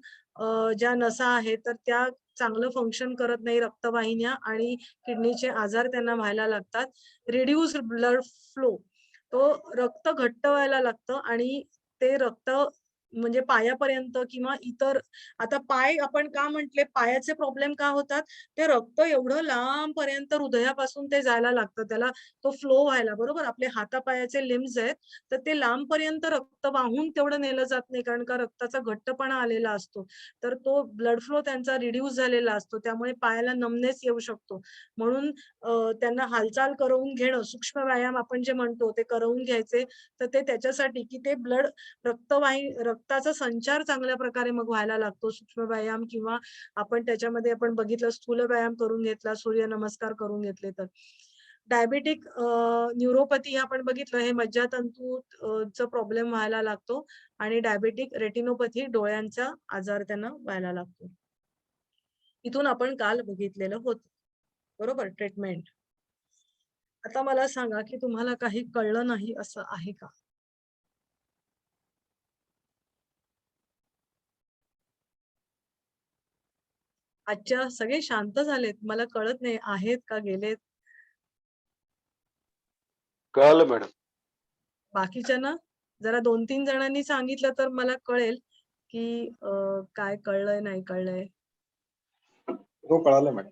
ज्या नसा आहेत तर त्या चांगलं फंक्शन करत नाही, रक्तवाहिन्या, आणि किडनीचे आजार त्यांना व्हायला लागतात. रिड्यूस ब्लड फ्लो, तो रक्त घट्ट व्हायला लागतं आणि ते रक्त म्हणजे पायापर्यंत किंवा इतर, आता पाय आपण का म्हटले, पायाचे प्रॉब्लेम का होतात, ते रक्त एवढं लांब पर्यंत हृदयापासून ते जायला लागतं, त्याला तो फ्लो व्हायला, बरोबर. आपले हातापायाचे लिम्स आहेत तर ते लांबपर्यंत रक्त वाहून तेवढं नेलं जात नाही, कारण का रक्ताचा घट्टपणा आलेला असतो. तर तो ब्लड फ्लो त्यांचा रिड्यूस झालेला असतो, त्यामुळे पायाला नमनेस येऊ शकतो. म्हणून त्यांना हालचाल करवून घेणं, सूक्ष्म व्यायाम आपण जे म्हणतो ते करवून घ्यायचे. तर ते त्याच्यासाठी की ते ब्लड, रक्ताचा संचार चांगल्या प्रकारे मग व्हायला लागतो. सूक्ष्म व्यायाम किंवा आपण त्याच्यामध्ये आपण बघितलं स्थूल व्यायाम करून घेतला, सूर्यनमस्कार करून घेतले तर. डायबेटिक न्यूरोपॅथी आपण बघितलं, हे मज्जातंतू चा प्रॉब्लेम व्हायला लागतो. आणि डायबेटिक रेटिनोपॅथी, डोळ्यांचा आजार त्यांना व्हायला लागतो. इथून आपण काल बघितलेलं होतं, बरोबर, ट्रीटमेंट. आता मला सांगा की तुम्हाला काही कळलं नाही असं आहे का? आजच्या सगळे शांत झालेत, मला कळत नाही आहेत का गेलेत. कळालं मॅडम. बाकीच्यांना जरा 2-3 जणांनी सांगितलं तर मला कळेल की काय कळलंय नाही कळलंय. हो कळालं मॅडम.